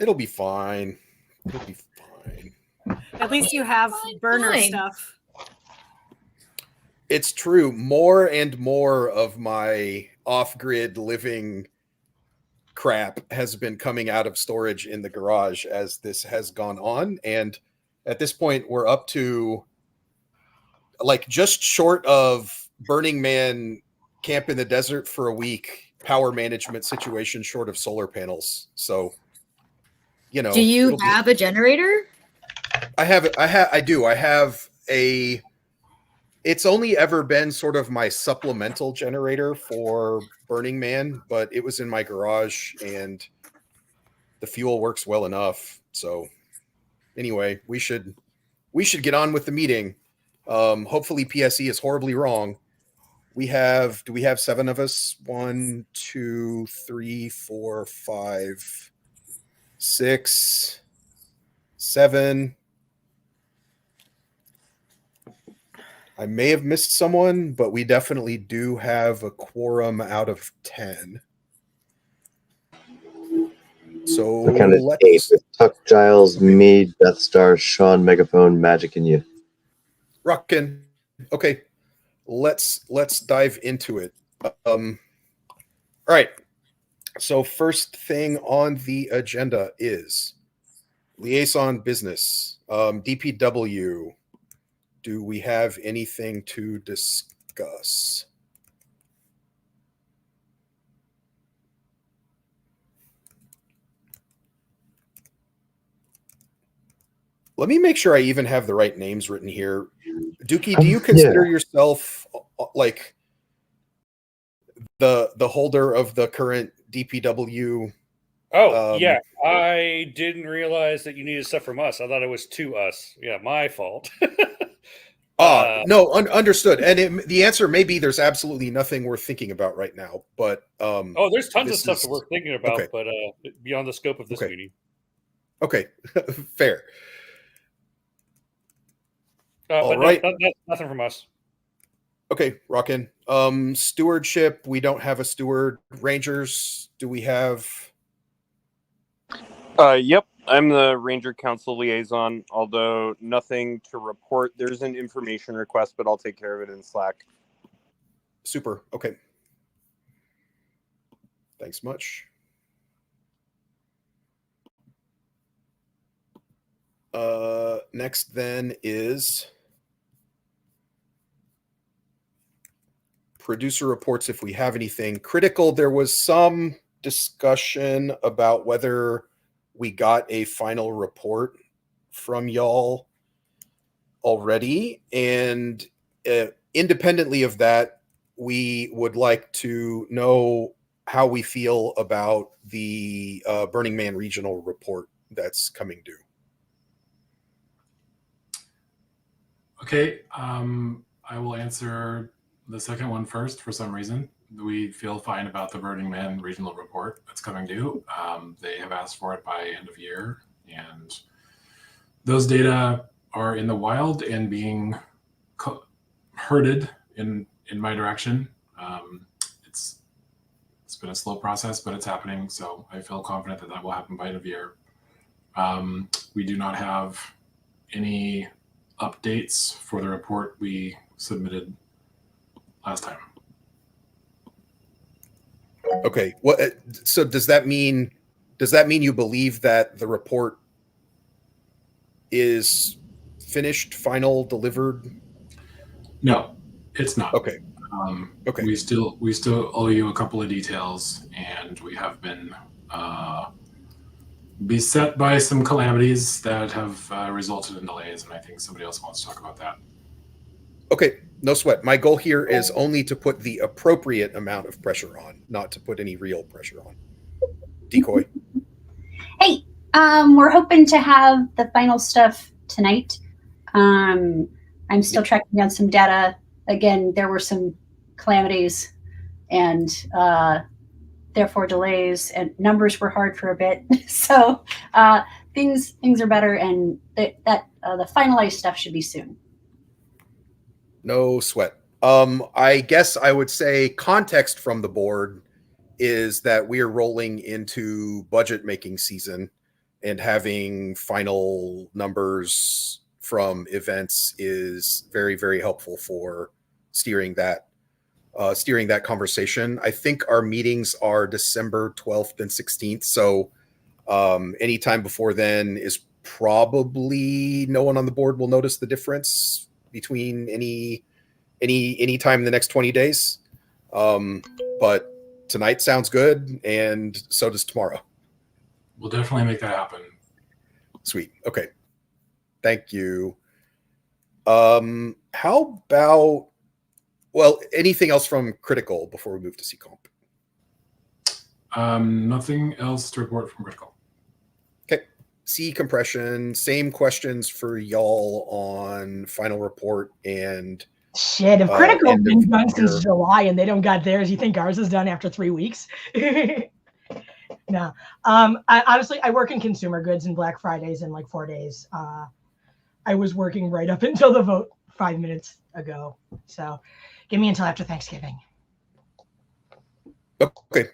It'll be fine. It'll be fine. At least you have burner Fine. stuff. It's true. More and more of my off-grid living crap has been coming out of storage in the garage as this has gone on. And at this point, we're up to like just short of Burning Man camp in the desert for a week power management situation short of solar panels. So, you know, Do you have a generator? I do. I have a, it's only ever been sort of my supplemental generator for Burning Man, but it was in my garage and the fuel works well enough. So anyway, we should get on with the meeting. Hopefully PSE is horribly wrong. Do we have 7 of us? 1, 2, 3, 4, 5, 6, 7. I may have missed someone, but we definitely do have a quorum out of 10. So I counted 8 with Tuck, Giles, me, Death Star, Sean, Megaphone, Magic, and you. Rockin'. Okay. Let's dive into it. All right. So first thing on the agenda is liaison business. DPW. Do we have anything to discuss? Let me make sure I even have the right names written here. Dookie, do you consider yourself like the holder of the current DPW? Oh, yeah. I didn't realize that you needed stuff from us. I thought it was to us. Yeah, my fault. No, understood. And the answer may be there's absolutely nothing worth thinking about right now. But there's tons of stuff that we're thinking about, okay. But beyond the scope of this meeting. Okay, fair. All right. That's nothing from us. Okay, rockin'. Stewardship, we don't have a steward. Rangers, do we have? Yep, I'm the Ranger Council liaison, although nothing to report. There's an information request, but I'll take care of it in Slack. Super, okay. Thanks much. Next then is producer reports if we have anything. Critical, there was some discussion about whether we got a final report from y'all already. And independently of that, we would like to know how we feel about the Burning Man regional report that's coming due. Okay, I will answer the second one first for some reason. We feel fine about the Burning Man regional report that's coming due. They have asked for it by end of year, and those data are in the wild and being herded in my direction. It's been a slow process, but it's happening, so I feel confident that will happen by end of year. We do not have any updates for the report we submitted last time. Okay. So does that mean you believe that the report is finished, final, delivered? No, it's not. Okay. Okay. We still owe you a couple of details, and we have been beset by some calamities that have resulted in delays, and I think somebody else wants to talk about that. Okay, no sweat. My goal here is only to put the appropriate amount of pressure on, not to put any real pressure on. Decoy. Hey, we're hoping to have the final stuff tonight. I'm still tracking down some data. Again, there were some calamities and therefore delays, and numbers were hard for a bit. So things are better, and the finalized stuff should be soon. No sweat. I guess I would say context from the board is that we are rolling into budget making season, and having final numbers from events is very, very helpful for steering that conversation. I think our meetings are December 12th and 16th. So anytime before then is probably no one on the board will notice the difference between any time in the next 20 days. But tonight sounds good, and so does tomorrow. We'll definitely make that happen. Sweet. Okay. Thank you. How about, well, anything else from Critical before we move to CComp? Nothing else to report from Critical. Okay. C compression, same questions for y'all on final report and Shit, if Critical end of been done since year. July and they don't got theirs, you think ours is done after 3 weeks? No. I work in consumer goods and Black Fridays in like 4 days. I was working right up until the vote 5 minutes ago. So give me until after Thanksgiving. Okay.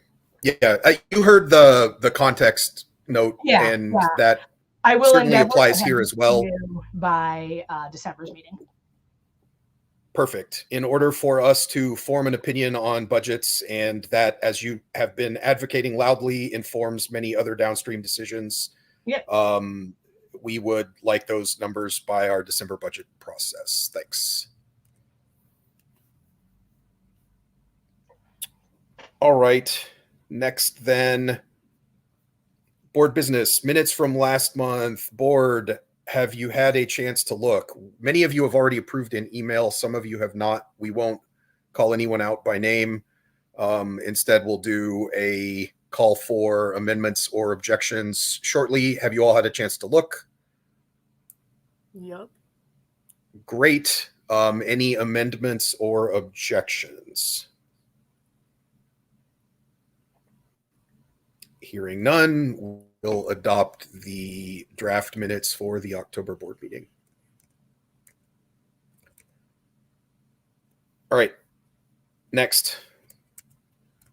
Yeah. You heard the context note, Yeah, and yeah. that I will certainly endeavor applies to here have as well. you by December's meeting. Perfect. In order for us to form an opinion on budgets, and that, as you have been advocating loudly, informs many other downstream decisions, Yep. We would like those numbers by our December budget process. Thanks. All right. Next, then, board business. Minutes from last month. Board, have you had a chance to look? Many of you have already approved in email. Some of you have not. We won't call anyone out by name. Instead, we'll do a call for amendments or objections shortly. Have you all had a chance to look? Yep. Great. Any amendments or objections? Hearing none, we'll adopt the draft minutes for the October board meeting. All right. Next.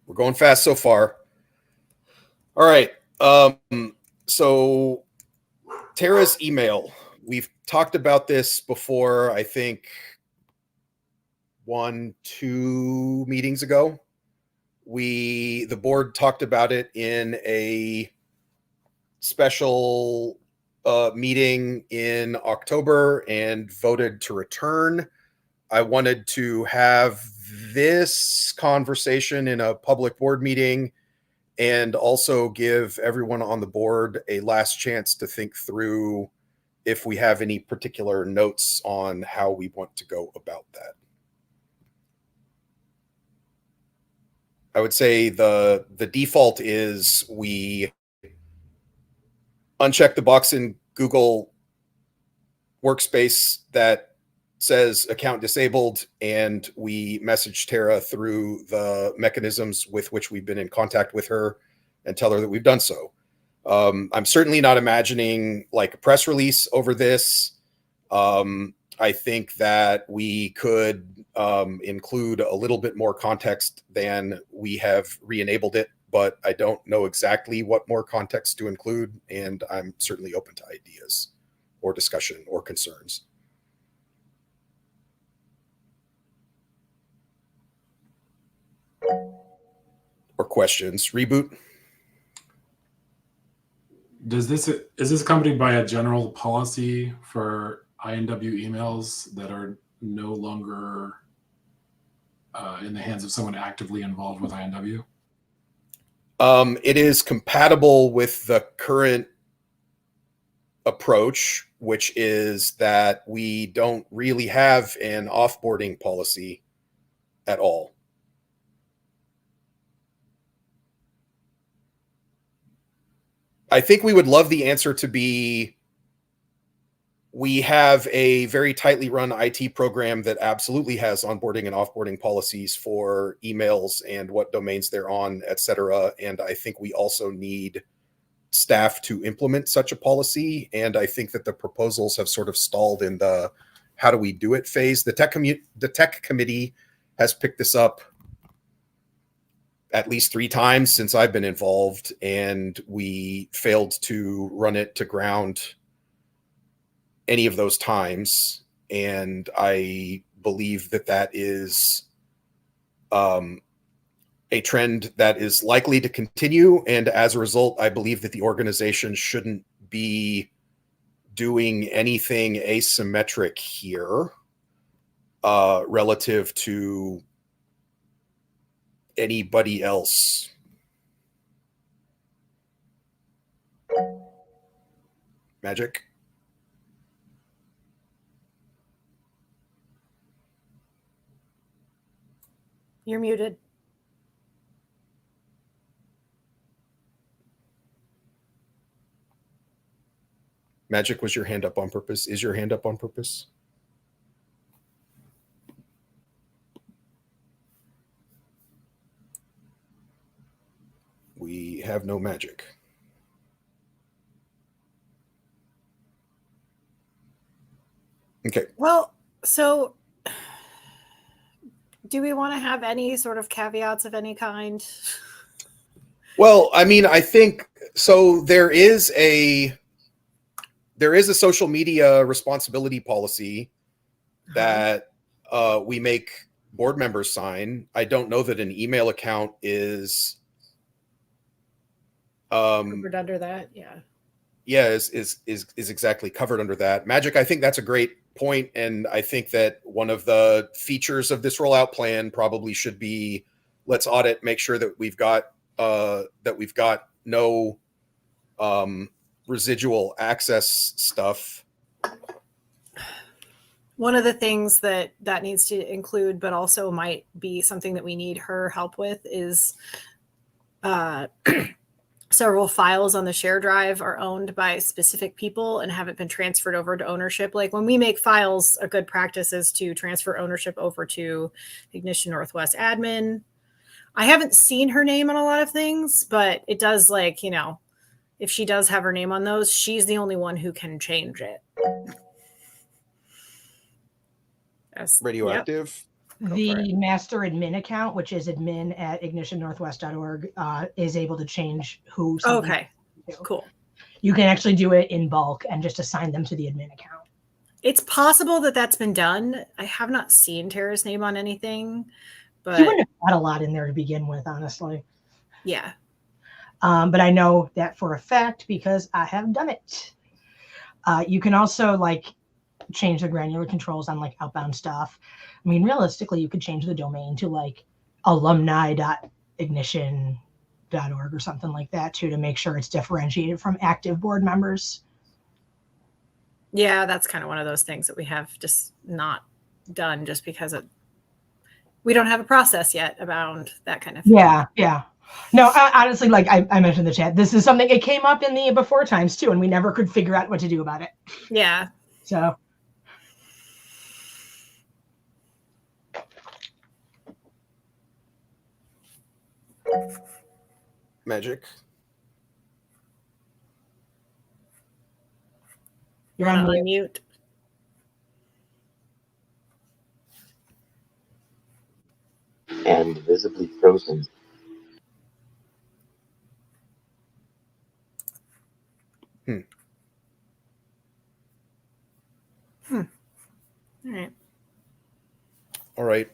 We're going fast so far. All right. So Tara's email. We've talked about this before, I think 1-2 meetings ago. The board talked about it in a special meeting in October and voted to return. I wanted to have this conversation in a public board meeting and also give everyone on the board a last chance to think through if we have any particular notes on how we want to go about that. I would say the default is we uncheck the box in Google Workspace that says account disabled, and we message Tara through the mechanisms with which we've been in contact with her and tell her that we've done so. I'm certainly not imagining like a press release over this. I think that we could include a little bit more context than we have re-enabled it, but I don't know exactly what more context to include, and I'm certainly open to ideas or discussion or concerns. Or questions. Reboot. Is this accompanied by a general policy for INW emails that are no longer in the hands of someone actively involved with INW? It is compatible with the current approach, which is that we don't really have an offboarding policy at all. I think we would love the answer to be, we have a very tightly run IT program that absolutely has onboarding and offboarding policies for emails and what domains they're on, et cetera. And I think we also need staff to implement such a policy. And I think that the proposals have sort of stalled in the how do we do it phase. The tech committee has picked this up at least 3 times since I've been involved, and we failed to run it to ground any of those times. And I believe that that is a trend that is likely to continue. And as a result, I believe that the organization shouldn't be doing anything asymmetric here relative to anybody else. Magic? You're muted. Magic, was your hand up on purpose? Is your hand up on purpose? We have no magic. Okay. Well, so do we want to have any sort of caveats of any kind? Well, I mean, I think so. There is a social media responsibility policy that we make board members sign. I don't know that an email account is Covered under that, yeah. yeah, is exactly covered under that. Magic, I think that's a great point, and I think that one of the features of this rollout plan probably should be, let's audit, make sure that we've got no residual access stuff. One of the things that needs to include, but also might be something that we need her help with, is several files on the share drive are owned by specific people and haven't been transferred over to ownership. Like when we make files, a good practice is to transfer ownership over to Ignition Northwest admin. I haven't seen her name on a lot of things, but it does, like, you know, if she does have her name on those, she's the only one who can change it. Yes. Radioactive. The master admin account, which is admin@ignitionnorthwest.org, is able to change who. Okay, cool. You can actually do it in bulk and just assign them to the admin account. It's possible that that's been done. I have not seen Tara's name on anything, but You wouldn't have had a lot in there to begin with, honestly. yeah. But I know that for a fact because I have done it. You can also like change the granular controls on like outbound stuff. I mean, realistically, you could change the domain to like alumni.ignition.org or something like that too, to make sure it's differentiated from active board members. Yeah, that's kind of one of those things that we have just not done just because we don't have a process yet about that kind of thing. Yeah. No, honestly, like I mentioned in the chat, this is something, it came up in the before times too, and we never could figure out what to do about it. Yeah. So. Magic. You're on mute. Mute. And visibly frozen. All right. All right.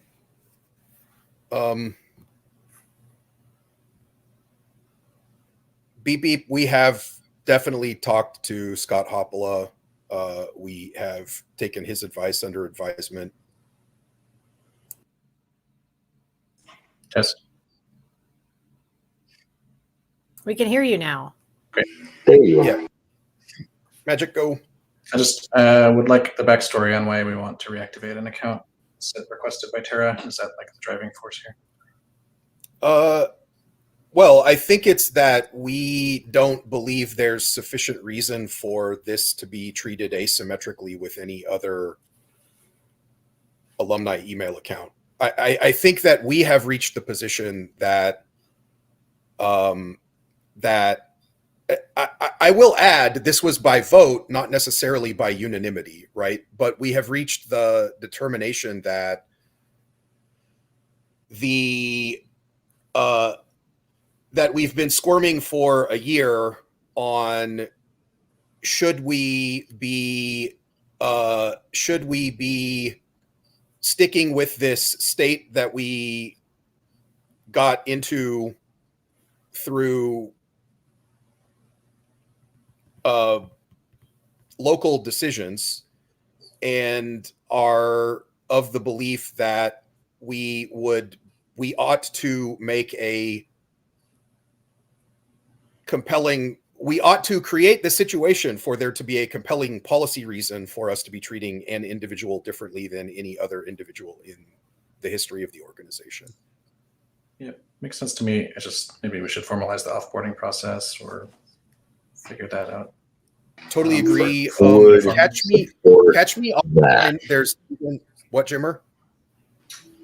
Beep beep. We have definitely talked to Scott Hoppola. We have taken his advice under advisement. Test. We can hear you now. There you are. Yeah. Magic, go. I just would like the backstory on why we want to reactivate an account requested by Tara. Is that like the driving force here? Well, I think it's that we don't believe there's sufficient reason for this to be treated asymmetrically with any other alumni email account. I think that we have reached the position that I will add, this was by vote, not necessarily by unanimity, right? But we have reached the determination that the that we've been squirming for a year on should we be sticking with this state that we got into through local decisions, and are of the belief that we ought to make a compelling, we ought to create the situation for there to be a compelling policy reason for us to be treating an individual differently than any other individual in the history of the organization. Yeah, makes sense to me. It's just maybe we should formalize the offboarding process or figure that out. Totally agree. Would Catch me up. that. There's what, Jimmer?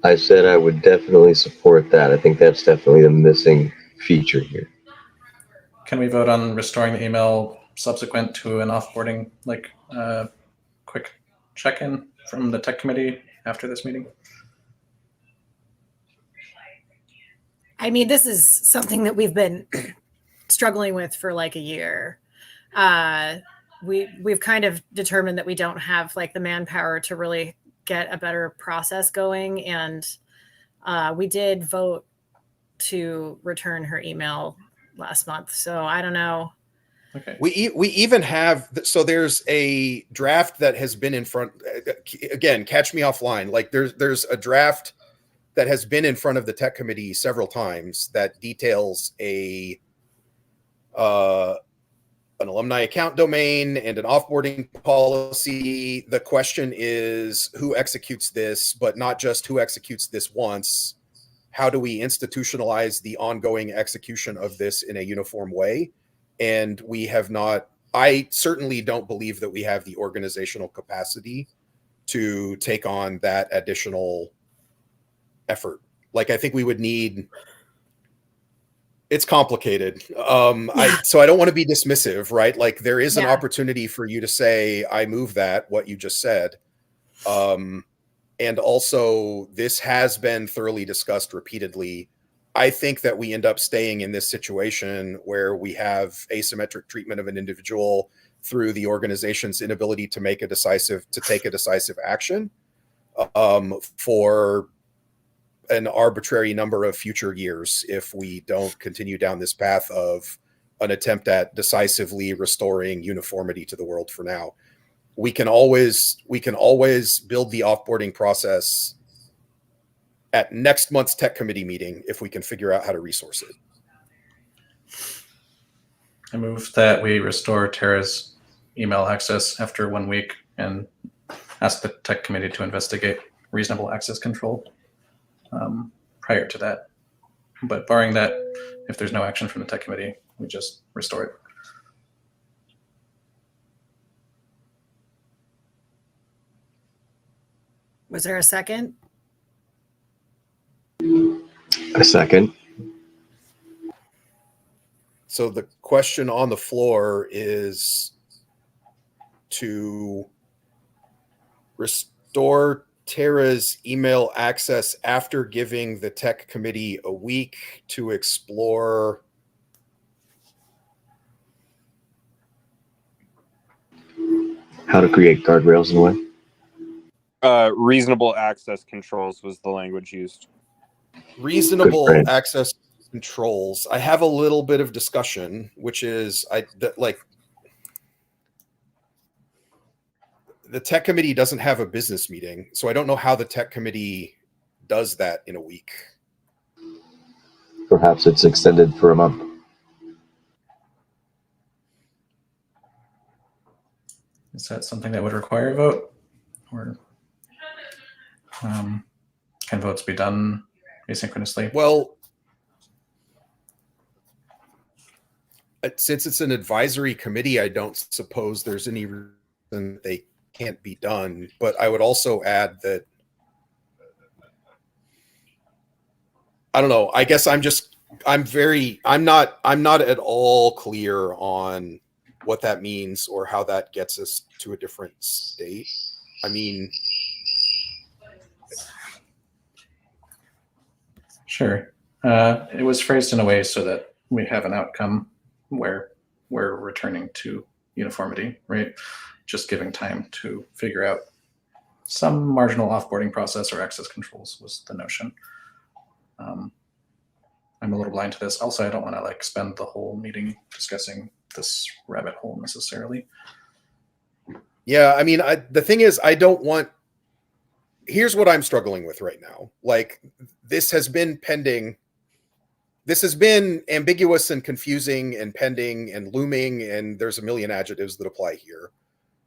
I said I would definitely support that. I think that's definitely the missing feature here. Can we vote on restoring the email subsequent to an offboarding, like quick check-in from the tech committee after this meeting? I mean, this is something that we've been struggling with for like a year. We've kind of determined that we don't have like the manpower to really get a better process going, and we did vote to return her email last month. So I don't know. Okay. We even have, so there's a draft that has been in front, again, catch me offline. Like there's a draft that has been in front of the tech committee several times that details an alumni account domain and an offboarding policy. The question is who executes this, but not just who executes this once. How do we institutionalize the ongoing execution of this in a uniform way? And we have not, I certainly don't believe that we have the organizational capacity to take on that additional effort. Like, I think we would need, it's complicated. So I don't want to be dismissive, right? Like there is an opportunity for you to say, I move that, what you just said. And also this has been thoroughly discussed repeatedly. I think that we end up staying in this situation where we have asymmetric treatment of an individual through the organization's inability to take a decisive action for an arbitrary number of future years if we don't continue down this path of an attempt at decisively restoring uniformity to the world for now. We can always build the offboarding process at next month's tech committee meeting if we can figure out how to resource it. I move that we restore Tara's email access after 1 week and ask the tech committee to investigate reasonable access control prior to that. But barring that, if there's no action from the tech committee, we just restore it. Was there a second? A second. So the question on the floor is to restore Tara's email access after giving the tech committee a week to explore how to create guardrails in a way. Reasonable access controls was the language used. Reasonable access controls. I have a little bit of discussion, which is the tech committee doesn't have a business meeting, so I don't know how the tech committee does that in a week. Perhaps it's extended for a month. Is that something that would require a vote? Or can votes be done asynchronously? Well, since it's an advisory committee, I don't suppose there's any reason they can't be done. But I would also add that, I don't know, I guess I'm not at all clear on what that means or how that gets us to a different state. I mean, sure. It was phrased in a way so that we have an outcome where we're returning to uniformity, right? Just giving time to figure out some marginal offboarding process or access controls was the notion. I'm a little blind to this. Also, I don't want to like spend the whole meeting discussing this rabbit hole necessarily. Yeah, I mean, the thing is, I don't want. Here's what I'm struggling with right now. Like, this has been pending. This has been ambiguous and confusing and pending and looming, and there's a million adjectives that apply here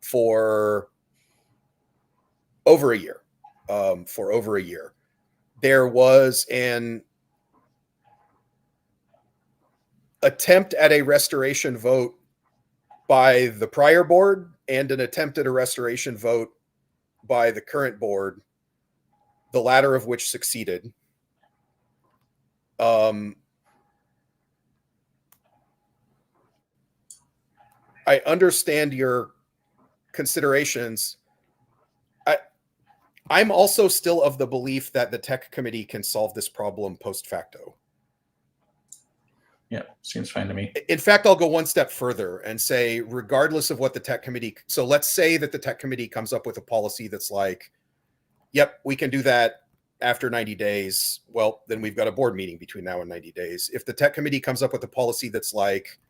for over a year. There was an attempt at a restoration vote by the prior board and an attempt at a restoration vote by the current board, the latter of which succeeded. I understand your considerations. I'm also still of the belief that the tech committee can solve this problem post facto. Yeah, seems fine to me. In fact, I'll go one step further and say, regardless of what the tech committee, so let's say that the tech committee comes up with a policy that's like, yep, we can do that after 90 days. Well, then we've got a board meeting between now and 90 days. If the tech committee comes up with a policy that's like,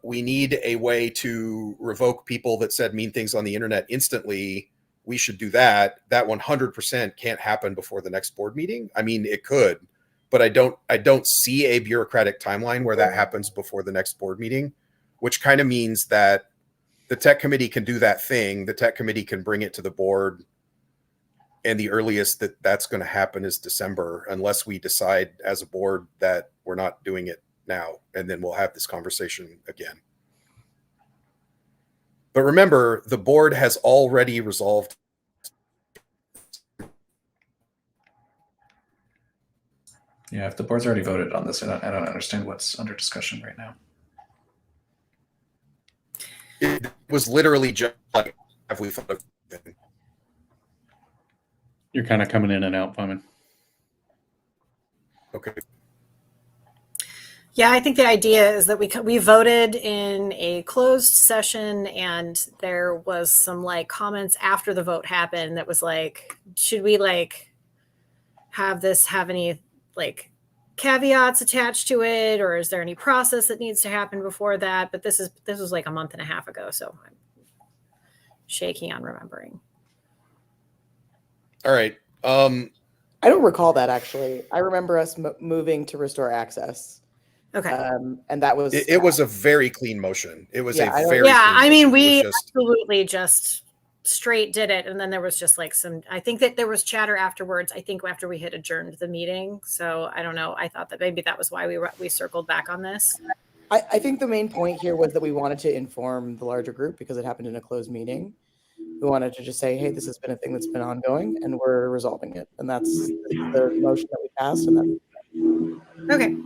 we need a way to revoke people that said mean things on the internet instantly, we should do that. That 100% can't happen before the next board meeting. I mean, it could, but I don't see a bureaucratic timeline where that happens before the next board meeting, which kind of means that the tech committee can do that thing. The tech committee can bring it to the board, and the earliest that that's going to happen is December, unless we decide as a board that we're not doing it now, and then we'll have this conversation again. But remember, the board has already resolved. Yeah, if the board's already voted on this, I don't understand what's under discussion right now. It was literally just like, have we thought of anything? You're kind of coming in and out, Wyman. Okay. Yeah, I think the idea is that we voted in a closed session, and there was some like comments after the vote happened that was like, should we like have any like caveats attached to it, or is there any process that needs to happen before that? But this was like a month and a half ago, so I'm shaking on remembering. All right. I don't recall that actually. I remember us moving to restore access. Okay. And that was it was a very clean motion. It was Yeah, a very Yeah, clean I mean, motion. we It was just- absolutely just straight did it, and then there was just like I think that there was chatter afterwards, I think after we had adjourned the meeting. So I don't know, I thought that maybe that was why we circled back on this. I think the main point here was that we wanted to inform the larger group because it happened in a closed meeting. We wanted to just say, hey, this has been a thing that's been ongoing and we're resolving it. And that's the motion that we passed. And Okay.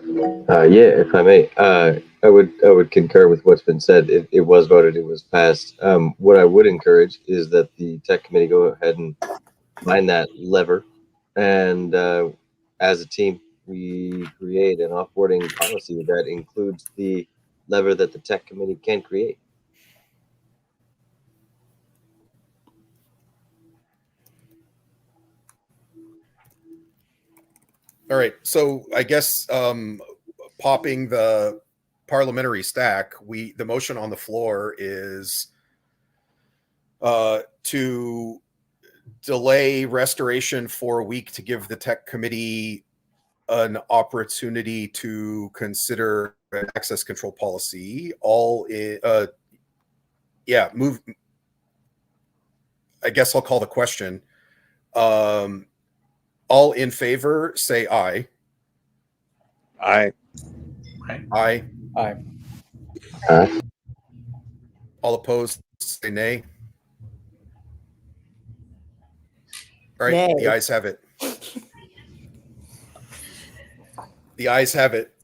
Yeah, if I may, I would concur with what's been said. It was voted, it was passed. What I would encourage is that the tech committee go ahead and find that lever, and as a team, we create an offboarding policy that includes the lever that the tech committee can create. All right. So I guess popping the parliamentary stack, the motion on the floor is to delay restoration for a week to give the tech committee an opportunity to consider an access control policy. Move. I guess I'll call the question. All in favor, say aye. Aye. Aye. Aye. All opposed, say nay. All right, Nay. the ayes have it. The ayes have it.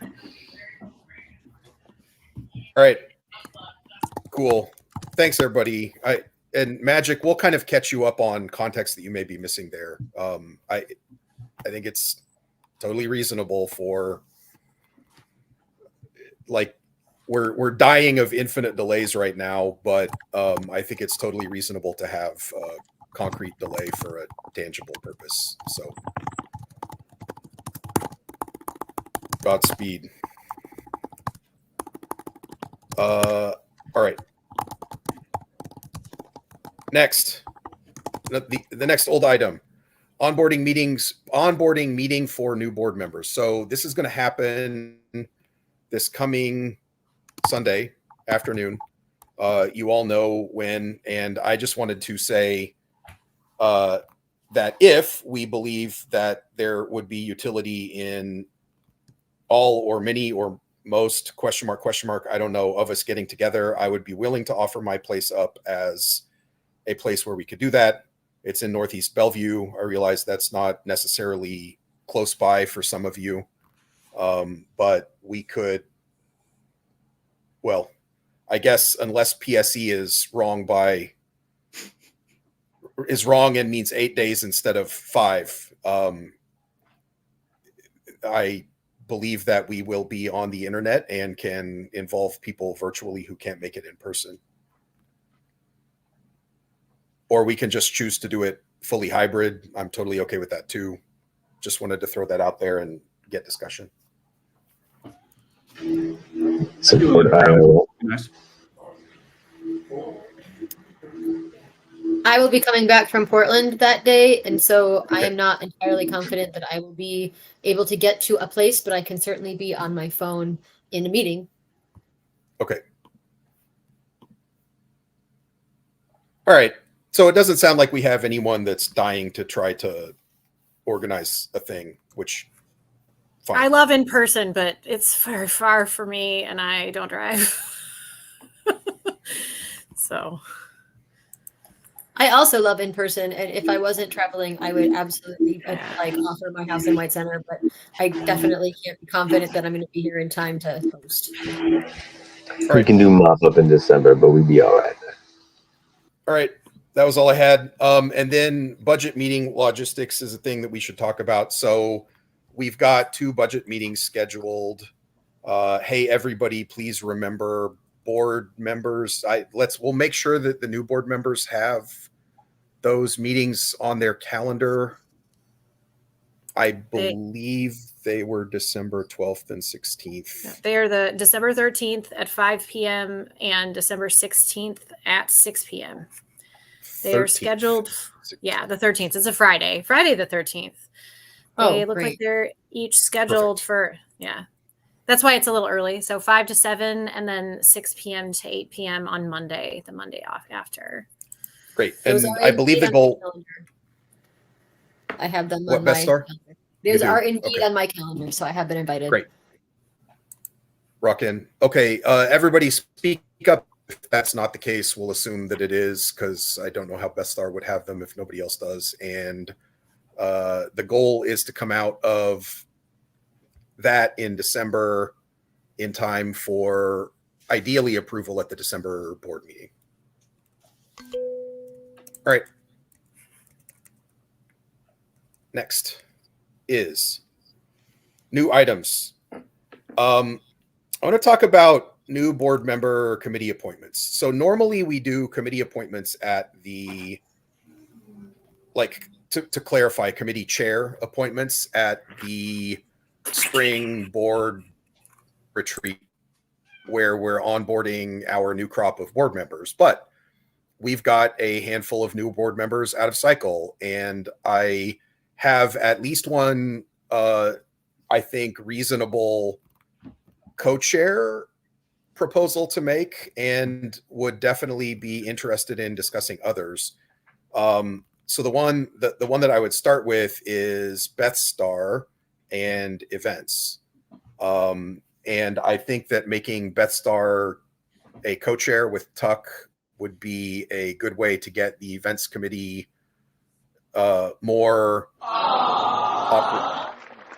All right. Cool. Thanks, everybody. And Magic, we'll kind of catch you up on context that you may be missing there. I think it's totally reasonable for, like, we're dying of infinite delays right now, but I think it's totally reasonable to have a concrete delay for a tangible purpose. So Godspeed. All right. Next, the next old item, onboarding meeting for new board members. So this is going to happen this coming Sunday afternoon. You all know when, and I just wanted to say that if we believe that there would be utility in all or many or most ? I don't know, of us getting together, I would be willing to offer my place up as a place where we could do that. It's in Northeast Bellevue. I realize that's not necessarily close by for some of you, but we could, well, I guess unless PSE is wrong and means 8 days instead of 5, I believe that we will be on the internet and can involve people virtually who can't make it in person. Or we can just choose to do it fully hybrid. I'm totally okay with that too. Just wanted to throw that out there and get discussion. Support Iowa. Nice. I will be coming back from Portland that day, and so I Okay. am not entirely confident that I will be able to get to a place, but I can certainly be on my phone in a meeting. Okay. All right. So it doesn't sound like we have anyone that's dying to try to organize a thing, which fine. I love in person, but it's very far for me and I don't drive. So I also love in person, and if I wasn't traveling, I would absolutely like offer my house in White Center, but I definitely can't be confident that I'm going to be here in time to host. We can do mop up in December, but we'd be all right. All right. That was all I had. And then budget meeting logistics is a thing that we should talk about. So we've got 2 budget meetings scheduled. Hey, everybody, please remember board members. We'll make sure that the new board members have those meetings on their calendar. I believe they were December 12th and 16th. they are the December 13th at 5 p.m. and December 16th at 6 p.m. They are 13th. scheduled. Yeah, the 13th. It's a Friday. Friday the 13th. They look like great. they're each scheduled for, yeah. That's why it's a little early. So 5 to 7 and then 6 p.m. to 8 p.m. on Monday, the Monday off after. Great. And Those are I believe the indeed on my goal. calendar. I have them What, on my Best Star? calendar. Those do? are indeed Okay. on my calendar, so I have been invited. Great. Rock in. Okay. Everybody speak up. If that's not the case, we'll assume that it is, because I don't know how Best Star would have them if nobody else does. And the goal is to come out of that in December in time for ideally approval at the December board meeting. All right. Next is new items. I want to talk about new board member committee appointments. So normally we do committee appointments at the, like, to clarify, committee chair appointments at the spring board retreat where we're onboarding our new crop of board members. But we've got a handful of new board members out of cycle, and I have at least one, I think, reasonable co-chair proposal to make, and would definitely be interested in discussing others. So the one that I would start with is Beth Star and events. And I think that making Beth Star a co-chair with Tuck would be a good way to get the events committee more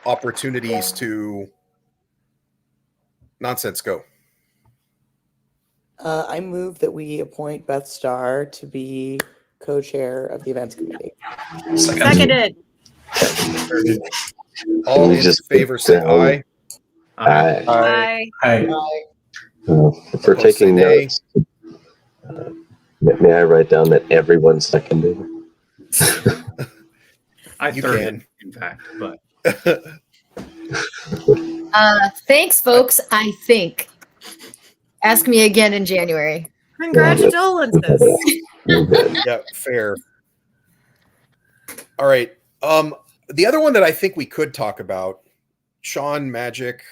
opportunities to nonsense go. I move that we appoint Beth Starr to be co-chair of the events committee. Seconded. All you in just favor say aye. Aye. Bye. Hi. If we're Opposed, say taking nay. notes, may I write down that everyone seconded? I You third can. it, in fact, but Thanks, folks. I think. Ask me again in January. Congratulations. Yeah, fair. All right. The other one that I think we could talk about, Sean, Magic.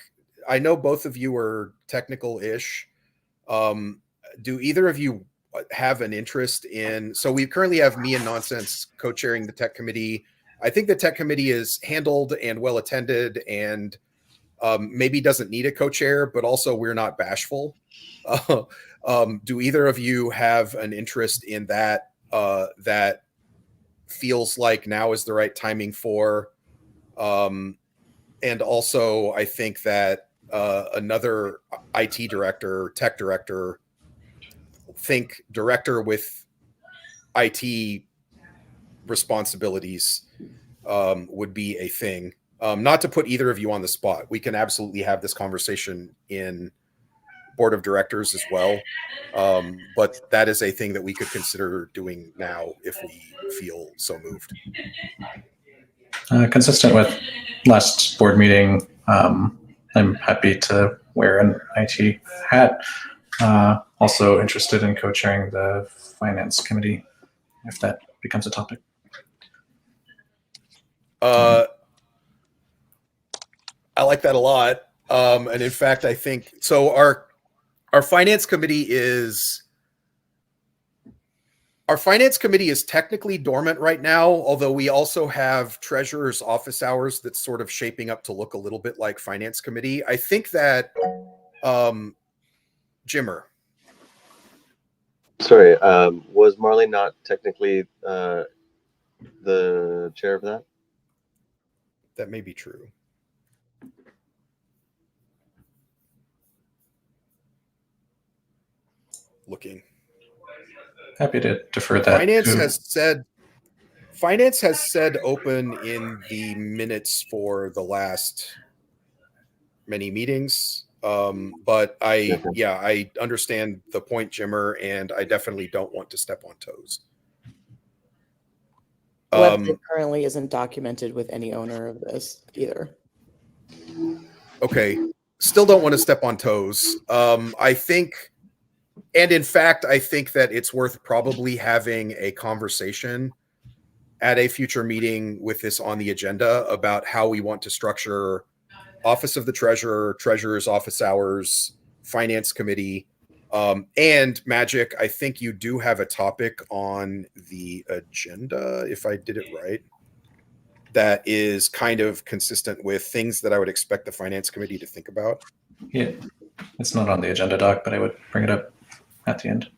I know both of you are technical-ish. Do either of you have an interest in? So we currently have me and Nonsense co-chairing the tech committee. I think the tech committee is handled and well attended, and maybe doesn't need a co-chair, but also we're not bashful. Do either of you have an interest in that? That feels like now is the right timing for. And also, I think that another IT director, tech director, think director with IT responsibilities would be a thing. Not to put either of you on the spot. We can absolutely have this conversation in board of directors as well. But that is a thing that we could consider doing now if we feel so moved. Consistent with last board meeting, I'm happy to wear an IT hat. Also interested in co-chairing the finance committee if that becomes a topic. I like that a lot. And in fact, I think so. Our finance committee is technically dormant right now, although we also have treasurer's office hours that's sort of shaping up to look a little bit like finance committee. I think that Jimmer. Sorry, was Marley not technically the chair of that? That may be true. Looking. Happy to defer that. Finance has said open in the minutes for the last many meetings. But I understand the point, Jimmer, and I definitely don't want to step on toes. Website currently isn't documented with any owner of this either. Okay. Still don't want to step on toes. I think, and in fact, I think that it's worth probably having a conversation at a future meeting with this on the agenda about how we want to structure Office of the Treasurer, Treasurer's office hours, Finance Committee, and Magic. I think you do have a topic on the agenda, if I did it right, that is kind of consistent with things that I would expect the Finance Committee to think about. Yeah, it's not on the agenda, Doc, but I would bring it up at the end.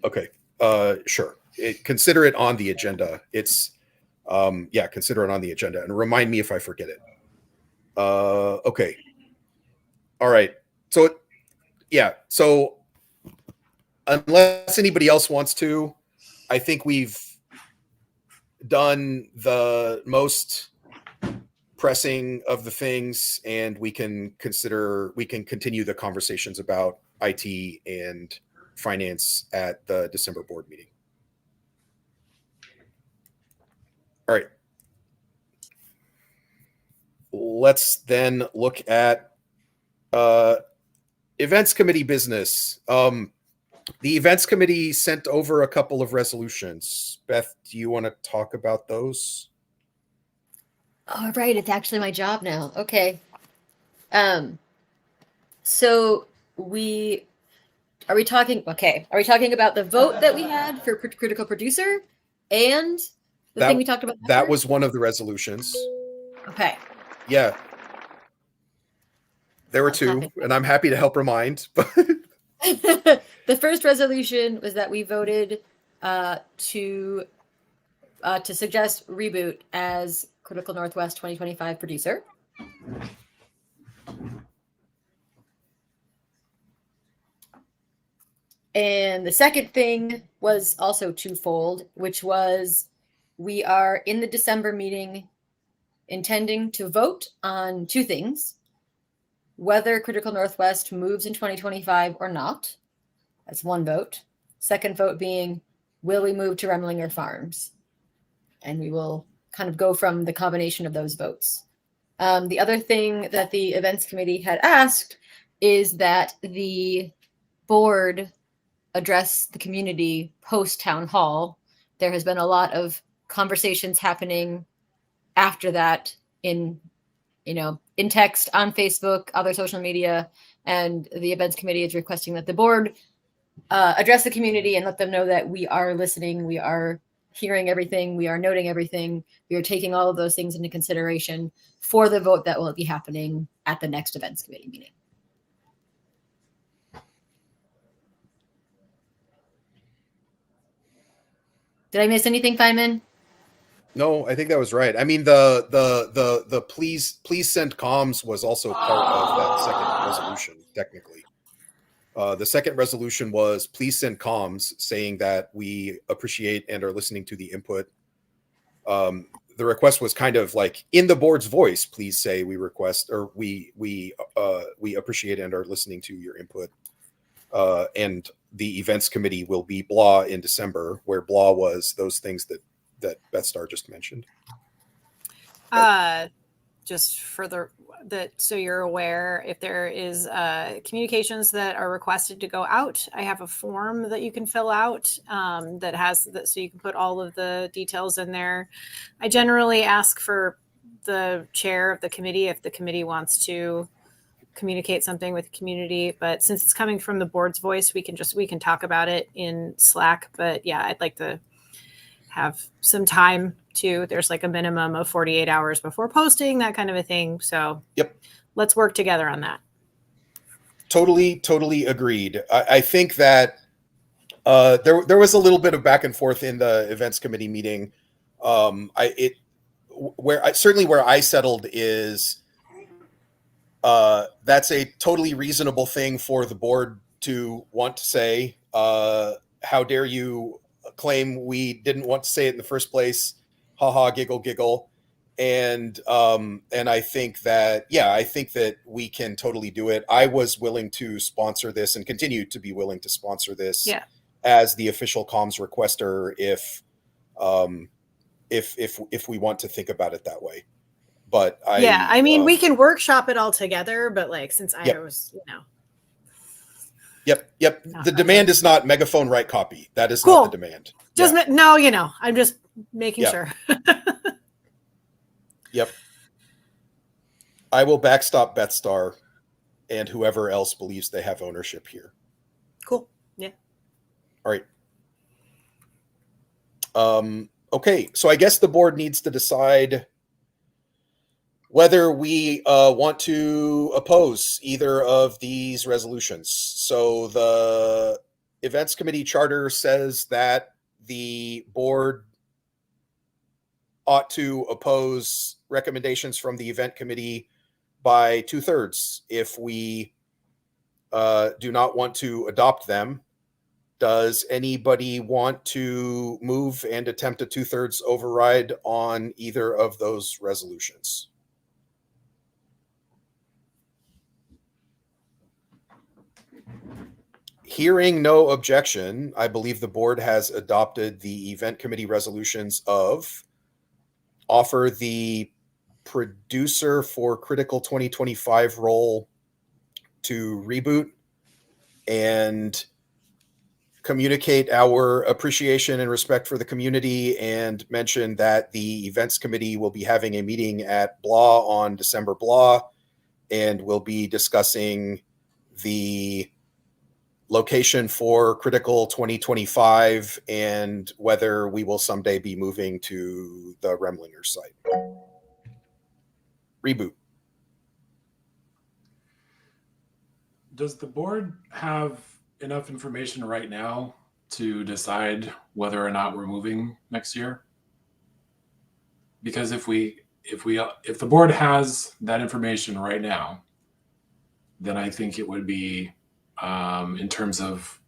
Okay, sure. Consider it on the agenda. It's, consider it on the agenda and remind me if I forget it. Okay. All right. So, so unless anybody else wants to, I think we've done the most pressing of the things, and we can continue the conversations about IT and finance at the December board meeting. All right. Let's then look at events committee business. The events committee sent over a couple of resolutions. Beth, do you want to talk about those? All right, it's actually my job now. Okay. So are we talking about the vote that we had for critical producer and the thing we talked about? That was one of the resolutions. Okay. Yeah. There were two, and I'm happy to help remind. The first resolution was that we voted to suggest Reboot as Critical Northwest 2025 producer. And the second thing was also twofold, which was we are in the December meeting intending to vote on two things: whether Critical Northwest moves in 2025 or not. That's one vote. Second vote being, will we move to Remlinger Farms? And we will kind of go from the combination of those votes. The other thing that the events committee had asked is that the board address the community post town hall. There has been a lot of conversations happening after that in text, on Facebook, other social media, and the events committee is requesting that the board address the community and let them know that we are listening, we are hearing everything, we are noting everything, we are taking all of those things into consideration for the vote that will be happening at the next events committee meeting. Did I miss anything, Feynman? No, I think that was right. I mean, the please send comms was also part of that second resolution, technically. The second resolution was please send comms saying that we appreciate and are listening to the input. The request was kind of like in the board's voice, please say we request, or we appreciate and are listening to your input. And the events committee will be blah in December, where blah was those things that Beth Star just mentioned. Just further that, so you're aware, if there is communications that are requested to go out, I have a form that you can fill out that has that, so you can put all of the details in there. I generally ask for the chair of the committee if the committee wants to communicate something with the community, but since it's coming from the board's voice, we can talk about it in Slack. But yeah, I'd like to have some time to, there's like a minimum of 48 hours before posting, that kind of a thing. So yep, let's work together on that. Totally agreed. I think that there was a little bit of back and forth in the events committee meeting. Where I settled is that's a totally reasonable thing for the board to want to say. How dare you claim we didn't want to say it in the first place? Haha, giggle, giggle. And I think that we can totally do it. I was willing to sponsor this and continue to be willing to sponsor this as the official comms requester if we want to think about it that way. But I mean, we can workshop it all together, but like, since I was, Yep. The demand is not megaphone write copy. That is cool. not the demand. Just I'm just making sure. Yep. I will backstop Beth Star and whoever else believes they have ownership here. Cool. Yeah. All right. Okay. So I guess the board needs to decide whether we want to oppose either of these resolutions. So the events committee charter says that the board ought to oppose recommendations from the event committee by 2/3 if we do not want to adopt them. Does anybody want to move and attempt a 2/3 override on either of those resolutions? Hearing no objection, I believe the board has adopted the event committee resolutions of offer the producer for Critical 2025 role to reboot and communicate our appreciation and respect for the community, and mention that the events committee will be having a meeting at blah on December blah, and we'll be discussing the location for Critical 2025 and whether we will someday be moving to the Remlinger site. Reboot. Does the board have enough information right now to decide whether or not we're moving next year? Because if the board has that information right now, then I think it would be in terms of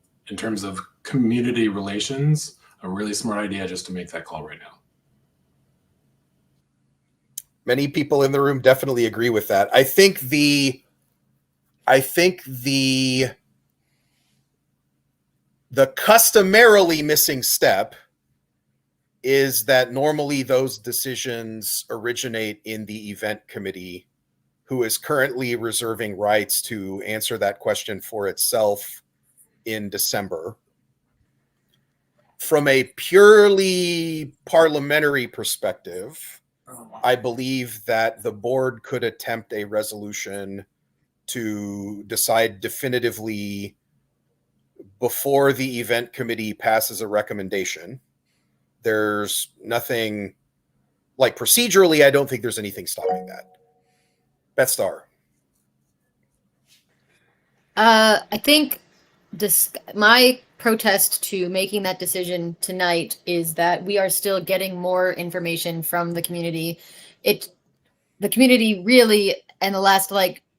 community relations, a really smart idea just to make that call right now. Many people in the room definitely agree with that. I think the customarily missing step is that normally those decisions originate in the event committee, who is currently reserving rights to answer that question for itself in December. From a purely parliamentary perspective, I believe that the board could attempt a resolution to decide definitively before the event committee passes a recommendation. There's nothing, like procedurally, I don't think there's anything stopping that. Betstar. I think my protest to making that decision tonight is that we are still getting more information from the community. The community really, in the last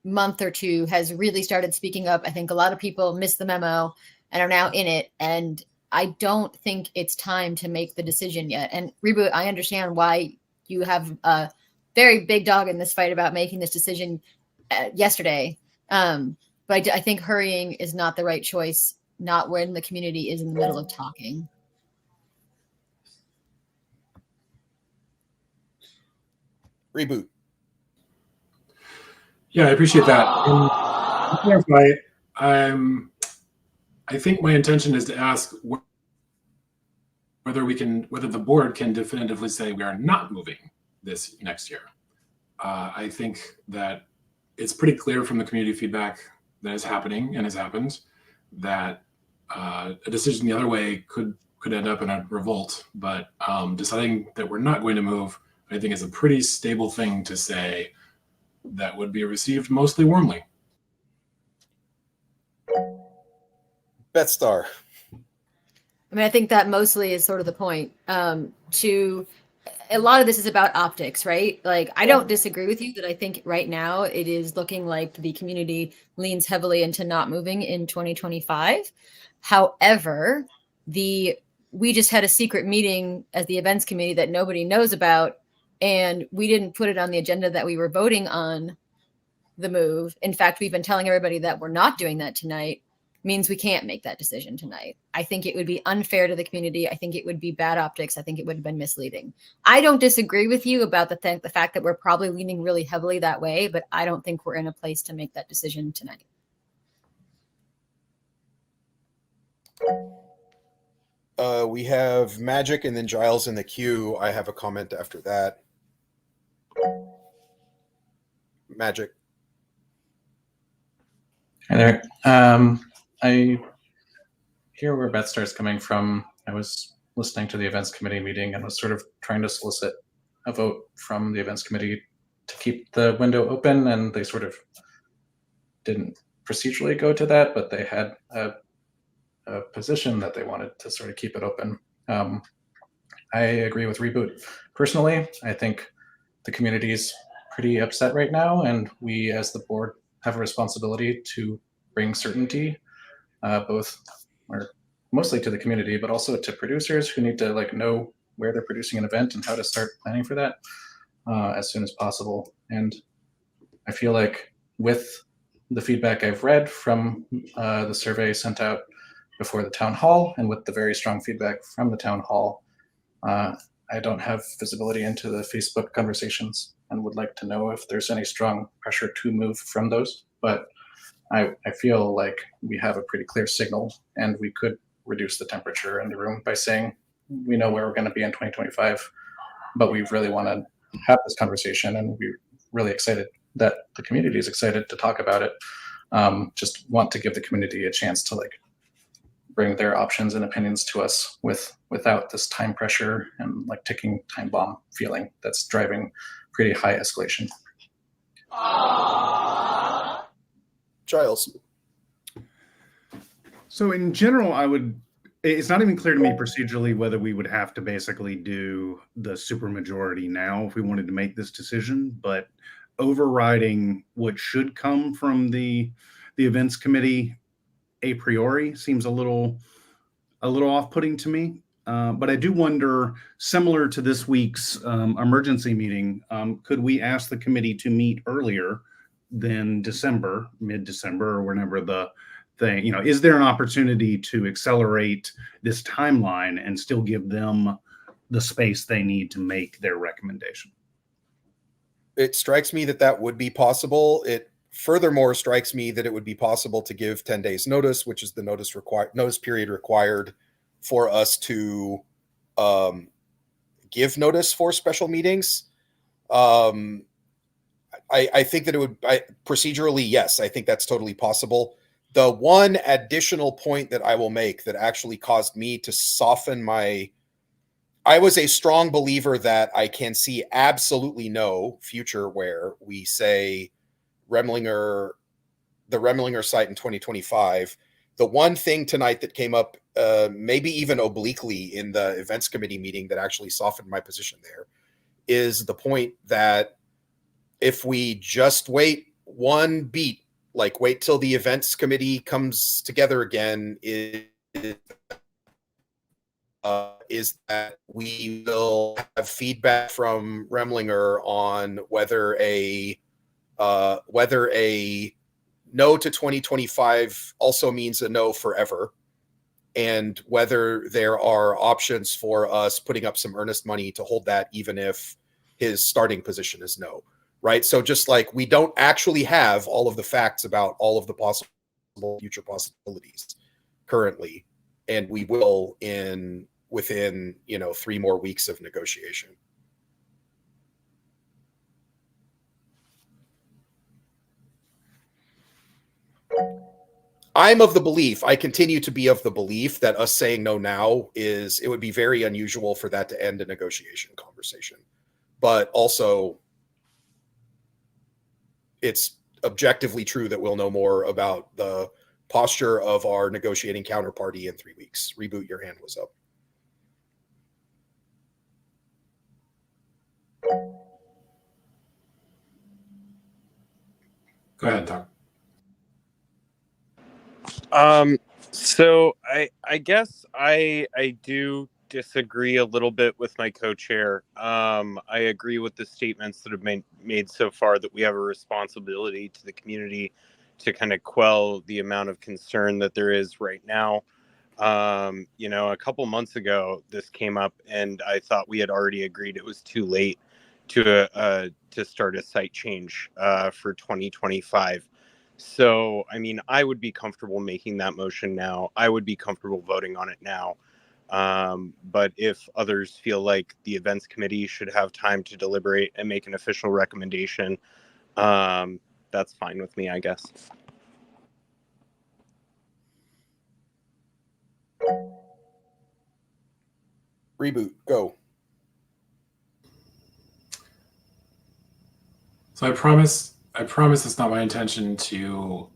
month or two, has really started speaking up. I think a lot of people missed the memo and are now in it. And I don't think it's time to make the decision yet. And Reboot, I understand why you have a very big dog in this fight about making this decision yesterday. But I think hurrying is not the right choice, not when the community is in the middle of talking. Reboot. Yeah, I appreciate that. To clarify, I think my intention is to ask whether the board can definitively say we are not moving this next year. I think that it's pretty clear from the community feedback that is happening and has happened that a decision the other way could end up in a revolt. But deciding that we're not going to move, I think, is a pretty stable thing to say that would be received mostly warmly. Betstar. I mean, I think that mostly is sort of the point. A lot of this is about optics, right? Like, I don't disagree with you that I think right now it is looking like the community leans heavily into not moving in 2025. However, we just had a secret meeting as the events committee that nobody knows about, and we didn't put it on the agenda that we were voting on the move. In fact, we've been telling everybody that we're not doing that tonight. Means we can't make that decision tonight. I think it would be unfair to the community. I think it would be bad optics. I think it would have been misleading. I don't disagree with you about the fact that we're probably leaning really heavily that way, but I don't think we're in a place to make that decision tonight. We have Magic and then Giles in the queue. I have a comment after that. Magic. Hi there. I hear where Betstar's coming from. I was listening to the events committee meeting and was sort of trying to solicit a vote from the events committee to keep the window open, and they sort of didn't procedurally go to that, but they had a position that they wanted to sort of keep it open. I agree with Reboot. Personally, I think the community is pretty upset right now, and we as the board have a responsibility to bring certainty, both or mostly to the community, but also to producers who need to know where they're producing an event and how to start planning for that as soon as possible. And I feel like with the feedback I've read from the survey sent out before the town hall, and with the very strong feedback from the town hall, I don't have visibility into the Facebook conversations and would like to know if there's any strong pressure to move from those. But I feel like we have a pretty clear signal, and we could reduce the temperature in the room by saying we know where we're going to be in 2025, but we really want to have this conversation, and we're really excited that the community is excited to talk about it. Just want to give the community a chance to bring their options and opinions to us without this time pressure and ticking time bomb feeling that's driving pretty high escalation. Giles. So in general, it's not even clear to me procedurally whether we would have to basically do the supermajority now if we wanted to make this decision, but overriding what should come from the events committee a priori seems a little off-putting to me. But I do wonder, similar to this week's emergency meeting, could we ask the committee to meet earlier than December, mid-December, or whenever the thing, is there an opportunity to accelerate this timeline and still give them the space they need to make their recommendation? It strikes me that that would be possible. It furthermore strikes me that it would be possible to give 10 days notice, which is the notice period required for us to give notice for special meetings. I think that it would procedurally, yes, I think that's totally possible. The one additional point that I will make that actually caused me to soften I was a strong believer that I can see absolutely no future where we say the Remlinger site in 2025. The one thing tonight that came up, maybe even obliquely in the events committee meeting, that actually softened my position there is the point that if we just wait one beat, like wait till the events committee comes together again, is that we will have feedback from Remlinger on whether a no to 2025 also means a no forever, and whether there are options for us putting up some earnest money to hold that even if his starting position is no, right? So just like we don't actually have all of the facts about all of the possible future possibilities currently, and we will within 3 more weeks of negotiation. I'm of the belief, I continue to be of the belief that us saying no now it would be very unusual for that to end a negotiation conversation. But also, it's objectively true that we'll know more about the posture of our negotiating counterparty in 3 weeks. Reboot, your hand was up. Go ahead, Doc. So I guess I do disagree a little bit with my co-chair. I agree with the statements that have been made so far that we have a responsibility to the community to kind of quell the amount of concern that there is right now. A couple months ago, this came up, and I thought we had already agreed it was too late to start a site change for 2025. So, I mean, I would be comfortable making that motion now. I would be comfortable voting on it now. But if others feel like the events committee should have time to deliberate and make an official recommendation, that's fine with me, I guess. Reboot, go. So I promise it's not my intention to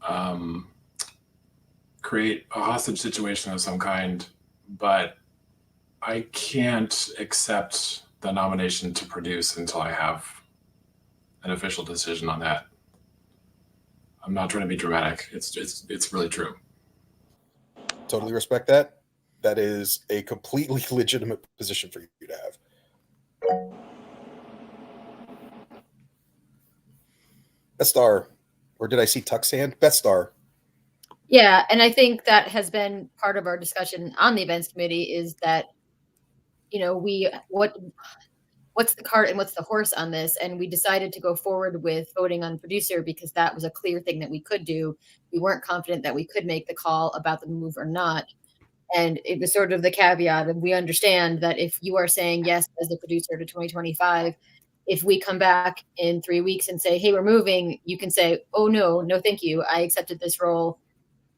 create a hostage situation of some kind, but I can't accept the nomination to produce until I have an official decision on that. I'm not trying to be dramatic. It's really true. Totally respect that. That is a completely legitimate position for you to have. Bethstar, or did I see Tuck's hand? Bethstar. Yeah, and I think that has been part of our discussion on the events committee is that, what's the cart and what's the horse on this? And we decided to go forward with voting on producer because that was a clear thing that we could do. We weren't confident that we could make the call about the move or not. And it was sort of the caveat of we understand that if you are saying yes as the producer to 2025, if we come back in 3 weeks and say, hey, we're moving, you can say, oh, no, thank you. I accepted this role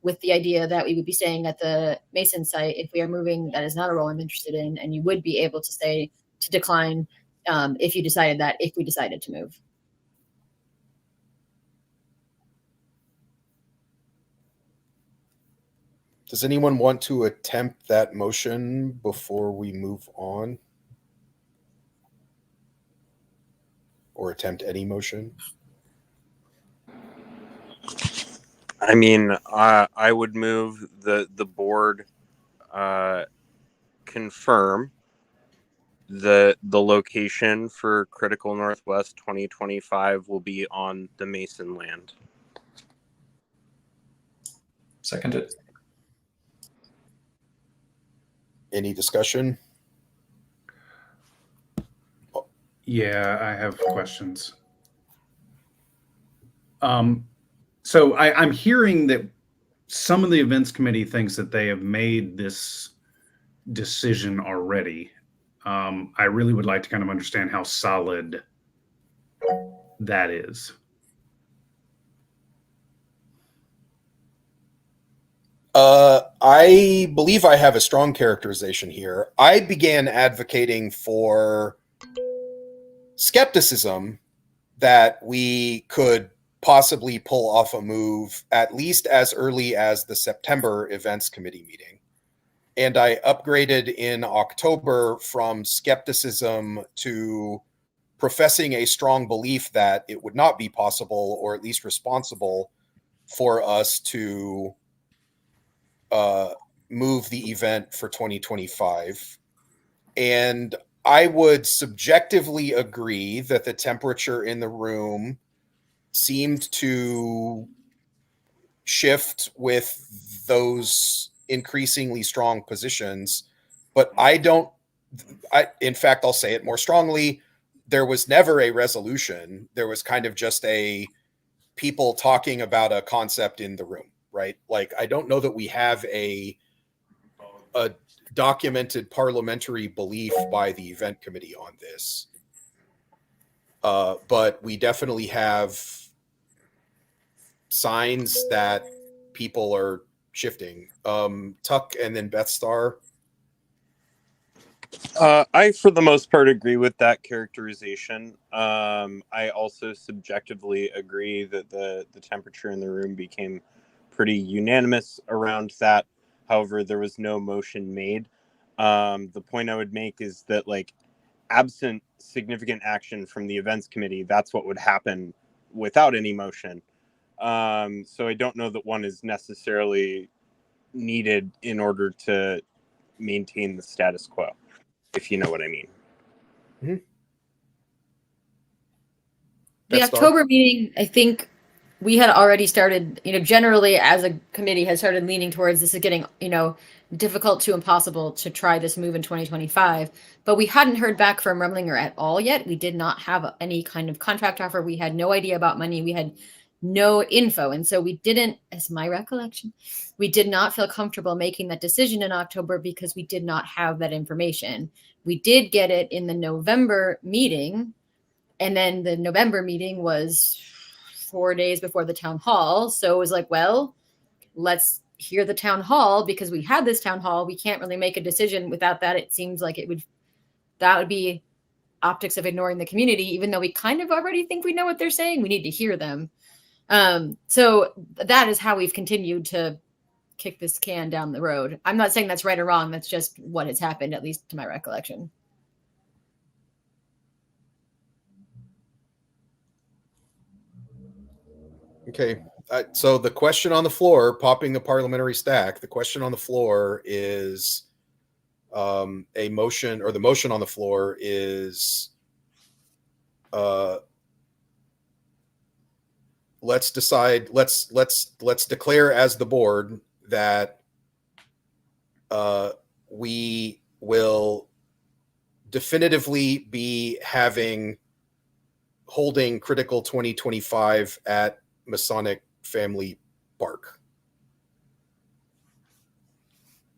with the idea that we would be staying at the Mason site. If we are moving, that is not a role I'm interested in. And you would be able to say to decline if you decided that, if we decided to move. Does anyone want to attempt that motion before we move on? Or attempt any motion? I mean, I would move the board confirm the location for Critical Northwest 2025 will be on the Mason land. Seconded. Any discussion? Yeah, I have questions. So I'm hearing that some of the events committee thinks that they have made this decision already. I really would like to kind of understand how solid that is. I believe I have a strong characterization here. I began advocating for skepticism that we could possibly pull off a move at least as early as the September events committee meeting. And I upgraded in October from skepticism to professing a strong belief that it would not be possible, or at least responsible, for us to move the event for 2025. And I would subjectively agree that the temperature in the room seemed to shift with those increasingly strong positions. But in fact, I'll say it more strongly. There was never a resolution. There was kind of just people talking about a concept in the room, right? Like, I don't know that we have a documented parliamentary belief by the event committee on this. But we definitely have signs that people are shifting. Tuck and then Beth Star. I, for the most part, agree with that characterization. I also subjectively agree that the temperature in the room became pretty unanimous around that. However, there was no motion made. The point I would make is that, like, absent significant action from the events committee, that's what would happen without any motion. So I don't know that one is necessarily needed in order to maintain the status quo, if you know what I mean. Mm-hmm. The October meeting, I think we had already started, generally as a committee has started leaning towards this is getting, difficult to impossible to try this move in 2025. But we hadn't heard back from Remlinger at all yet. We did not have any kind of contract offer. We had no idea about money. We had no info. And so we didn't, as my recollection, we did not feel comfortable making that decision in October because we did not have that information. We did get it in the November meeting. And then the November meeting was 4 days before the town hall. So it was like, well, let's hear the town hall because we had this town hall. We can't really make a decision without that. It seems like that would be optics of ignoring the community, even though we kind of already think we know what they're saying. We need to hear them. So that is how we've continued to kick this can down the road. I'm not saying that's right or wrong. That's just what has happened, at least to my recollection. Okay. So the question on the floor, popping the parliamentary stack, the question on the floor is a motion, or the motion on the floor is let's decide, let's declare as the board that we will definitively be holding Critical 2025 at Masonic Family Park.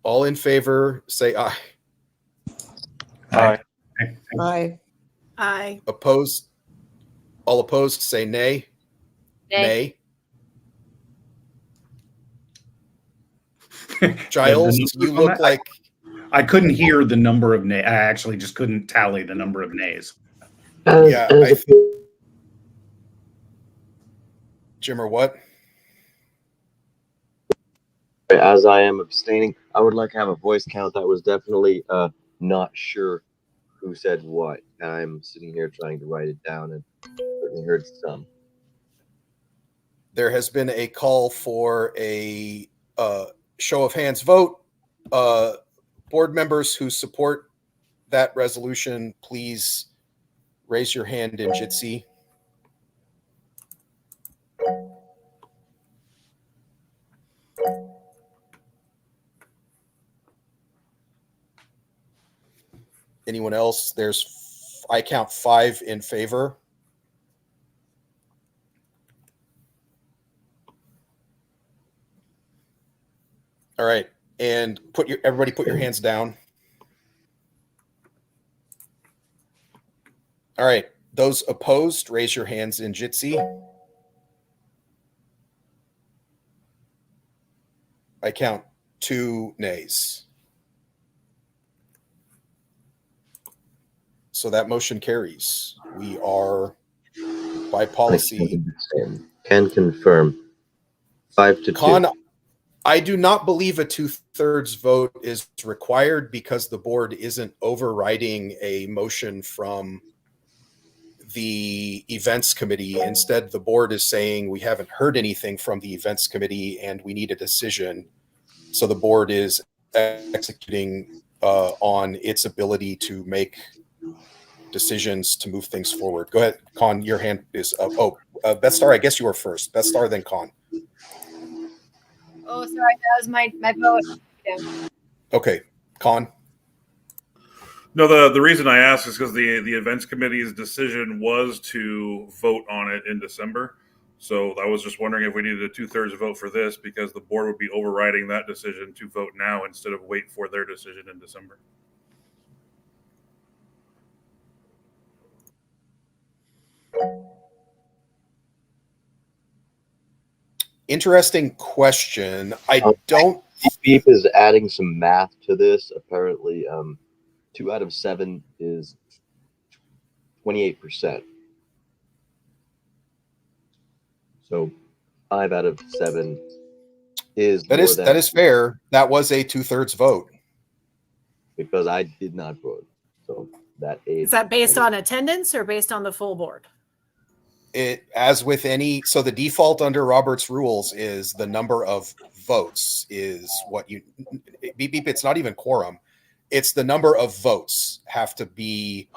All in favor, say aye. Aye. Aye. Aye. Opposed? All opposed, say nay. Nay. Giles, you look like I couldn't hear the number of nays. I actually just couldn't tally the number of nays. Jim, or what? As I am abstaining, I would like to have a voice count. That was definitely not sure who said what. I'm sitting here trying to write it down and certainly heard some. There has been a call for a show of hands vote. board members who support that resolution, please raise your hand in Jitsi. Anyone else? I count 5 in favor. All right, and everybody put your hands down. All right, those opposed, raise your hands in Jitsi. I count 2 nays. So that motion carries. We are, by policy, can confirm 5-2. Con, I do not believe a 2/3 vote is required because the board isn't overriding a motion from the events committee. Instead, the board is saying we haven't heard anything from the events committee and we need a decision. So the board is executing on its ability to make decisions to move things forward. Go ahead, Con, your hand is up. Beth Star, I guess you were first. Beth Star, then Con. Oh, sorry, that was my vote. Yeah. Okay, Con. No, the reason I asked is because the events committee's decision was to vote on it in December. So I was just wondering if we needed a 2/3 vote for this because the board would be overriding that decision to vote now instead of wait for their decision in December. Interesting question. I don't. Beep is adding some math to this. Apparently, 2 out of 7 is 28%. So 5 out of 7 is that is fair. That was a 2/3 vote because I did not vote. So that is that based on attendance or based on the full board? It, as with any, so the default under Robert's rules is the number of votes is what you beep beep. It's not even quorum. It's the number of votes have to be.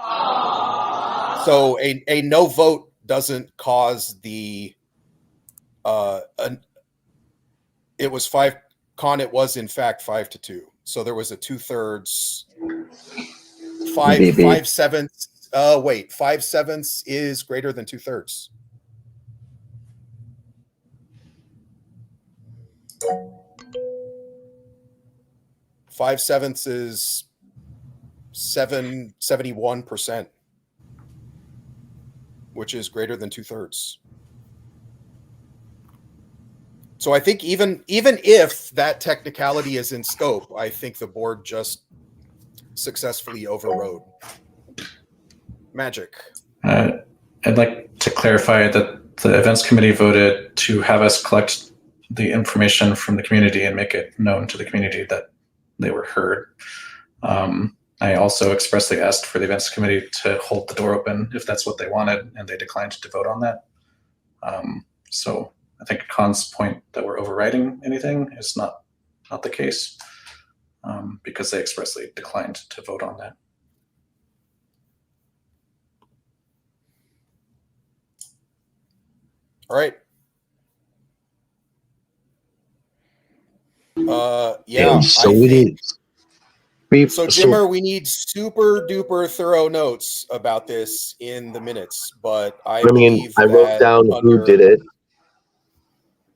So a no vote doesn't cause the. It was 5. Con, it was in fact 5-2. So there was a 2/3. 5/7. Wait, 5/7 is greater than 2/3. Five sevenths is 71%, which is greater than 2/3. So I think even if that technicality is in scope, I think the board just successfully overrode. Magic. I'd like to clarify that the events committee voted to have us collect the information from the community and make it known to the community that they were heard. I also expressly asked for the events committee to hold the door open if that's what they wanted, and they declined to vote on that. So I think Con's point that we're overriding anything is not the case because they expressly declined to vote on that. All right. Yeah. So it is. So Jimmer, we need super duper thorough notes about this in the minutes, but I mean, I wrote down who did it.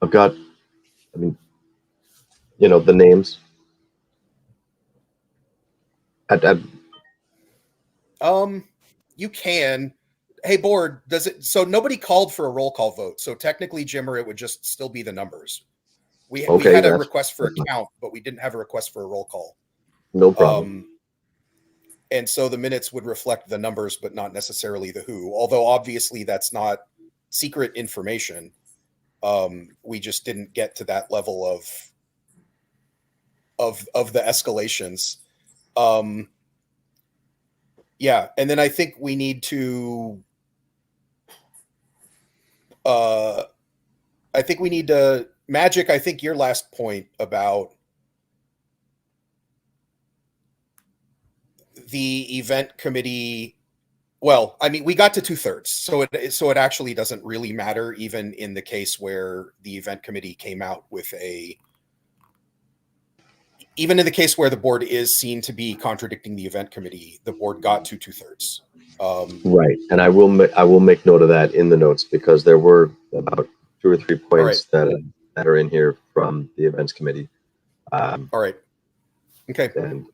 I've got, the names. You can. Hey, board, does it? So nobody called for a roll call vote. So technically, Jimmer, it would just still be the numbers. We had a request for a count, but we didn't have a request for a roll call. No problem. And so the minutes would reflect the numbers, but not necessarily the who. Although obviously that's not secret information. We just didn't get to that level of the escalations. Yeah, and then I think we need to. Magic. I think your last point about the event committee, well, I mean, we got to 2/3, so it actually doesn't really matter, even in the case where the event committee came out with even in the case where the board is seen to be contradicting the event committee, the board got to 2/3. Right, and I will make note of that in the notes, because there were about 2 or 3 points that are in here from the events committee. All right. Okay. And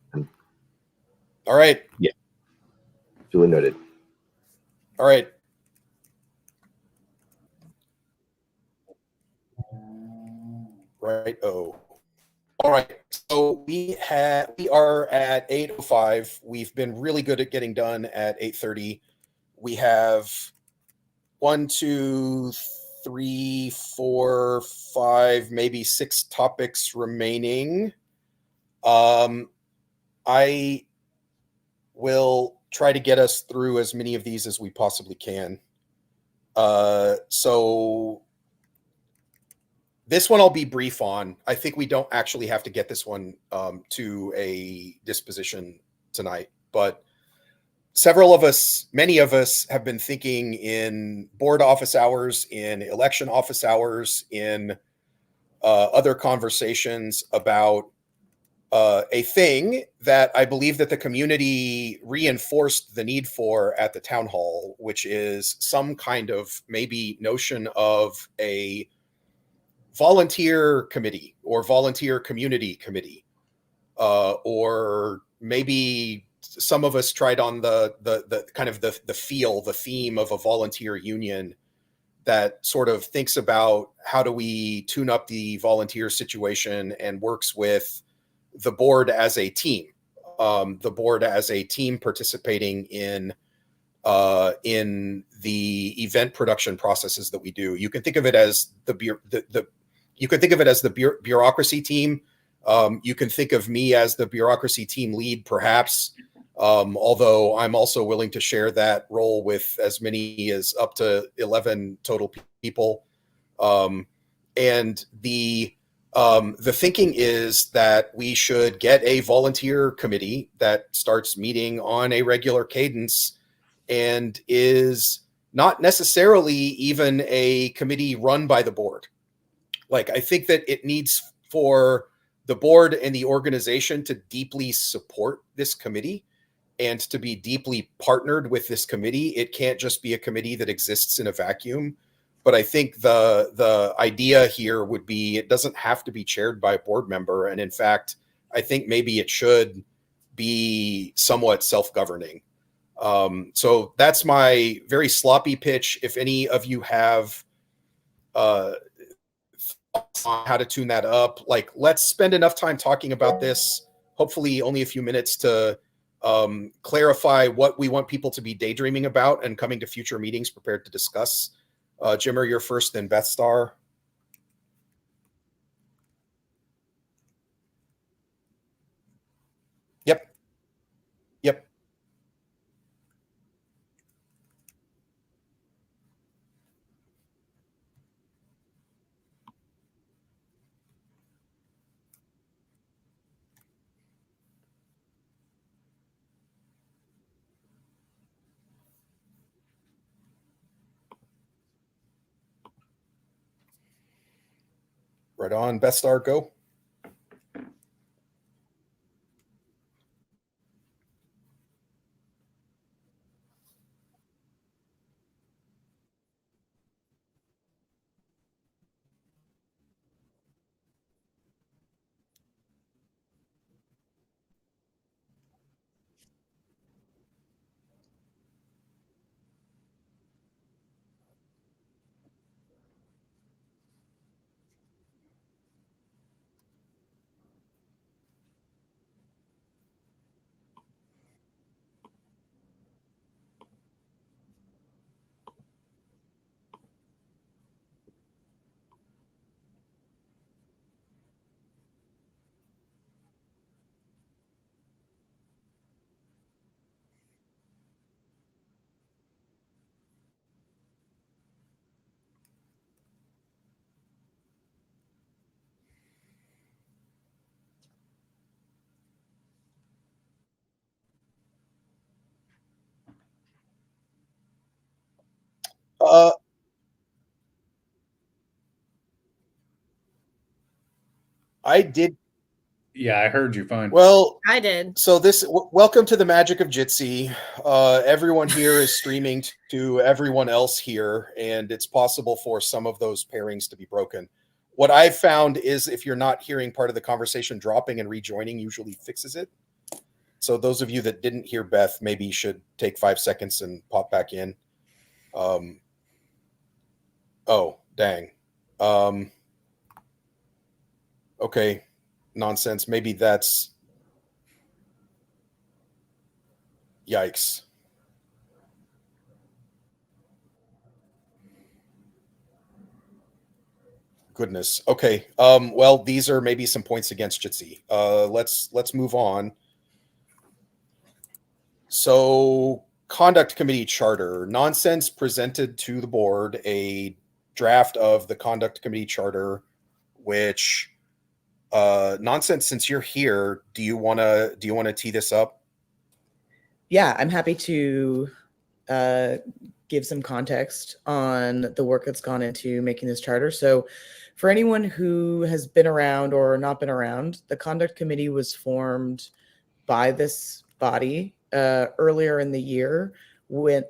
all right. Yeah. Duly noted. All right. Right. Oh. All right. So we are at 8:05. We've been really good at getting done at 8:30. We have 1, 2, 3, 4, 5, maybe 6 topics remaining. I will try to get us through as many of these as we possibly can. So this one I'll be brief on. I think we don't actually have to get this one to a disposition tonight, but many of us have been thinking in board office hours, in election office hours, in other conversations about a thing that I believe that the community reinforced the need for at the town hall, which is some kind of maybe notion of a volunteer committee or volunteer community committee, or maybe some of us tried on the kind of the theme of a volunteer union that sort of thinks about how do we tune up the volunteer situation and works with the board as a team, participating in the event production processes that we do. You can think of it as the bureaucracy team. You can think of me as the bureaucracy team lead, perhaps, although I'm also willing to share that role with as many as up to 11 total people. And the thinking is that we should get a volunteer committee that starts meeting on a regular cadence and is not necessarily even a committee run by the board. Like, I think that it needs for the board and the organization to deeply support this committee and to be deeply partnered with this committee. It can't just be a committee that exists in a vacuum. But I think the idea here would be it doesn't have to be chaired by a board member. And in fact, I think maybe it should be somewhat self-governing. So that's my very sloppy pitch. If any of you have thoughts on how to tune that up, like, let's spend enough time talking about this, hopefully only a few minutes, to clarify what we want people to be daydreaming about and coming to future meetings prepared to discuss. Jimmer, you're first, then Beth Star. Yep. Yep. Right on. Beth Star, go. I did. Yeah, I heard you fine. Well, I did. So welcome to the magic of Jitsi. Everyone here is streaming to everyone else here, and it's possible for some of those pairings to be broken. What I've found is if you're not hearing part of the conversation, dropping and rejoining usually fixes it. So those of you that didn't hear Beth maybe should take 5 seconds and pop back in. Oh, dang. Okay, nonsense. Maybe that's... Yikes. Goodness. Okay. Well, these are maybe some points against Jitsi. Let's move on. So, conduct committee charter. Nonsense presented to the board a draft of the conduct committee charter, which Nonsense, since you're here, do you want to tee this up? Yeah, I'm happy to give some context on the work that's gone into making this charter. So for anyone who has been around or not been around, the conduct committee was formed by this body earlier in the year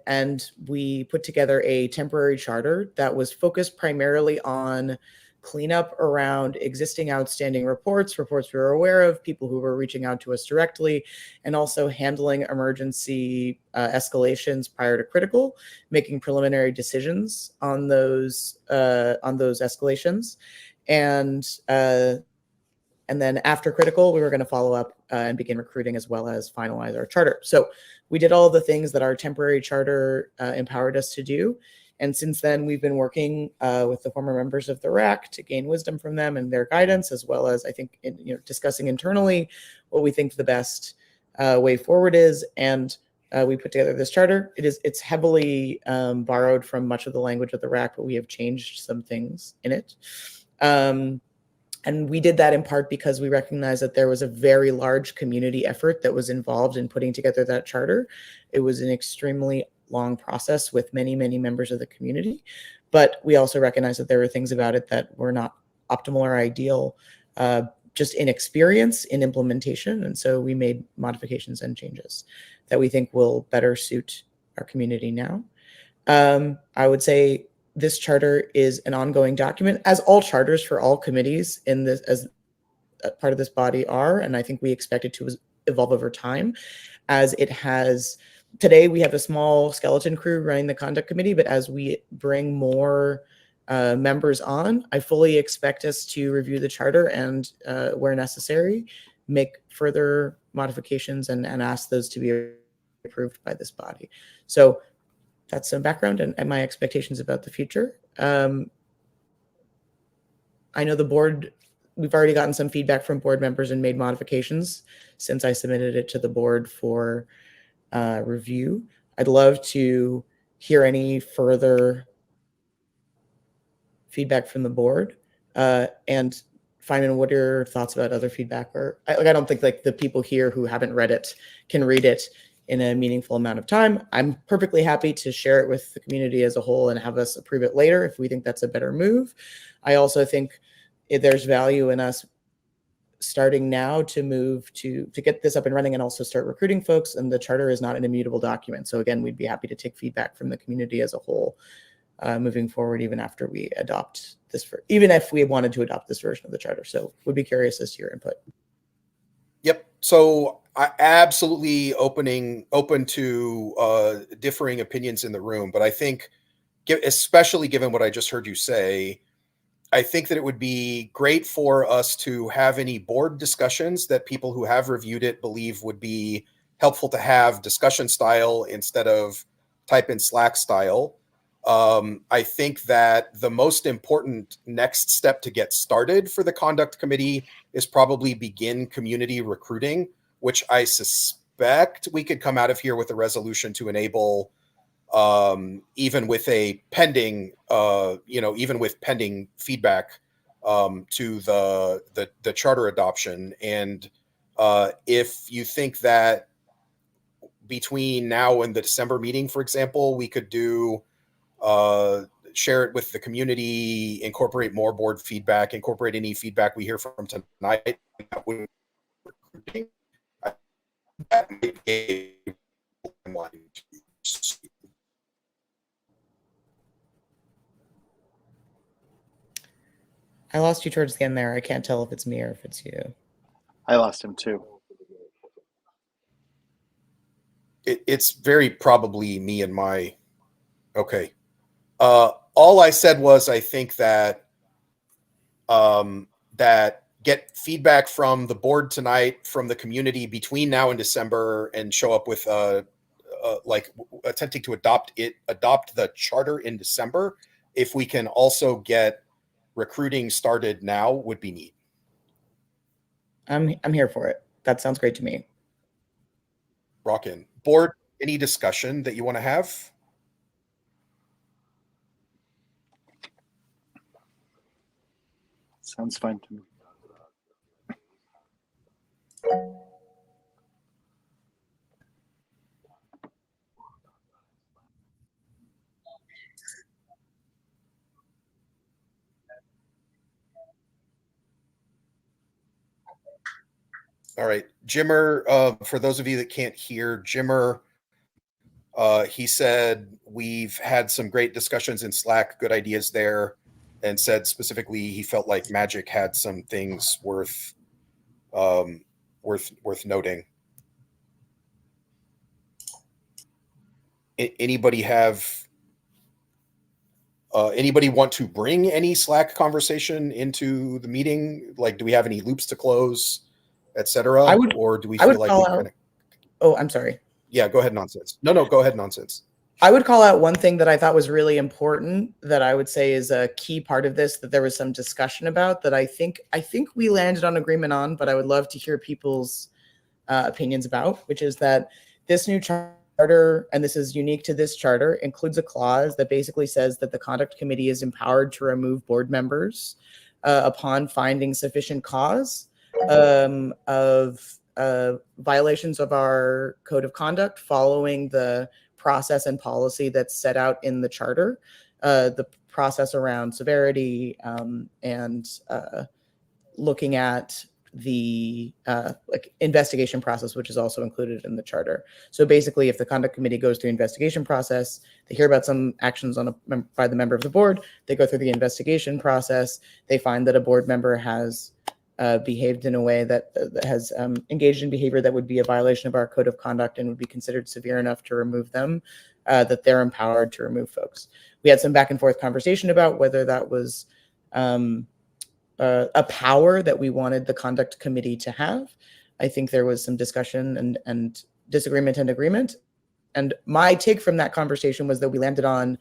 and we put together a temporary charter that was focused primarily on cleanup around existing outstanding reports we were aware of, people who were reaching out to us directly, and also handling emergency escalations prior to critical, making preliminary decisions on those escalations. And then after critical, we were going to follow up and begin recruiting as well as finalize our charter. So we did all the things that our temporary charter empowered us to do. And since then, we've been working with the former members of the RAC to gain wisdom from them and their guidance, as well as I think discussing internally what we think the best way forward is. And we put together this charter. It's heavily borrowed from much of the language of the RAC, but we have changed some things in it. And we did that in part because we recognized that there was a very large community effort that was involved in putting together that charter. It was an extremely long process with many, many members of the community. But we also recognize that there were things about it that were not optimal or ideal, just in experience, in implementation. And so we made modifications and changes that we think will better suit our community now. I would say this charter is an ongoing document, as all charters for all committees in this, as part of this body are. And I think we expect it to evolve over time, as it has. Today, we have a small skeleton crew running the conduct committee, but as we bring more members on, I fully expect us to review the charter and, where necessary, make further modifications and ask those to be approved by this body. So that's some background and my expectations about the future. I know the board, we've already gotten some feedback from board members and made modifications since I submitted it to the board for review. I'd love to hear any further feedback from the board. And Feynman, what are your thoughts about other feedback? Or I don't think like the people here who haven't read it can read it in a meaningful amount of time. I'm perfectly happy to share it with the community as a whole and have us approve it later if we think that's a better move. I also think there's value in us starting now to move to get this up and running and also start recruiting folks. And the charter is not an immutable document. So again, we'd be happy to take feedback from the community as a whole moving forward, even after we adopt this, even if we wanted to adopt this version of the charter. So we'd be curious as to your input. Yep. So I absolutely open to differing opinions in the room, but I think, especially given what I just heard you say, I think that it would be great for us to have any board discussions that people who have reviewed it believe would be helpful to have discussion style instead of type in Slack style. I think that the most important next step to get started for the conduct committee is probably begin community recruiting, which I suspect we could come out of here with a resolution to enable, even with a pending, even with pending feedback to the charter adoption. And if you think that between now and the December meeting, for example, we could do share it with the community, incorporate more board feedback, incorporate any feedback we hear from tonight. I lost you towards the end there. I can't tell if it's me or if it's you. I lost him too. It's very probably me and my. Okay. All I said was I think that that get feedback from the board tonight, from the community between now and December, and show up with like attempting to adopt the charter in December. If we can also get recruiting started now, would be neat. I'm here for it. That sounds great to me. Rockin'. Board, any discussion that you want to have? Sounds fine to me. All right, Jimmer, for those of you that can't hear, Jimmer, he said we've had some great discussions in Slack, good ideas there, and said specifically he felt like Magic had some things worth noting. Anybody want to bring any Slack conversation into the meeting? Like, do we have any loops to close, etc.? Or do we feel like we kind of... Oh, I'm sorry. Yeah, go ahead, nonsense. No, go ahead, nonsense. I would call out one thing that I thought was really important that I would say is a key part of this, that there was some discussion about, that I think we landed on agreement on, but I would love to hear people's opinions about, which is that this new charter, and this is unique to this charter, includes a clause that basically says that the conduct committee is empowered to remove board members upon finding sufficient cause of violations of our code of conduct following the process and policy that's set out in the charter, the process around severity and looking at the like investigation process, which is also included in the charter. So basically, if the conduct committee goes through investigation process, they hear about some actions by the member of the board, they go through the investigation process, they find that a board member has behaved in a way that has engaged in behavior that would be a violation of our code of conduct and would be considered severe enough to remove them, that they're empowered to remove folks. We had some back and forth conversation about whether that was a power that we wanted the conduct committee to have. I think there was some discussion and disagreement and agreement. And my take from that conversation was that we landed on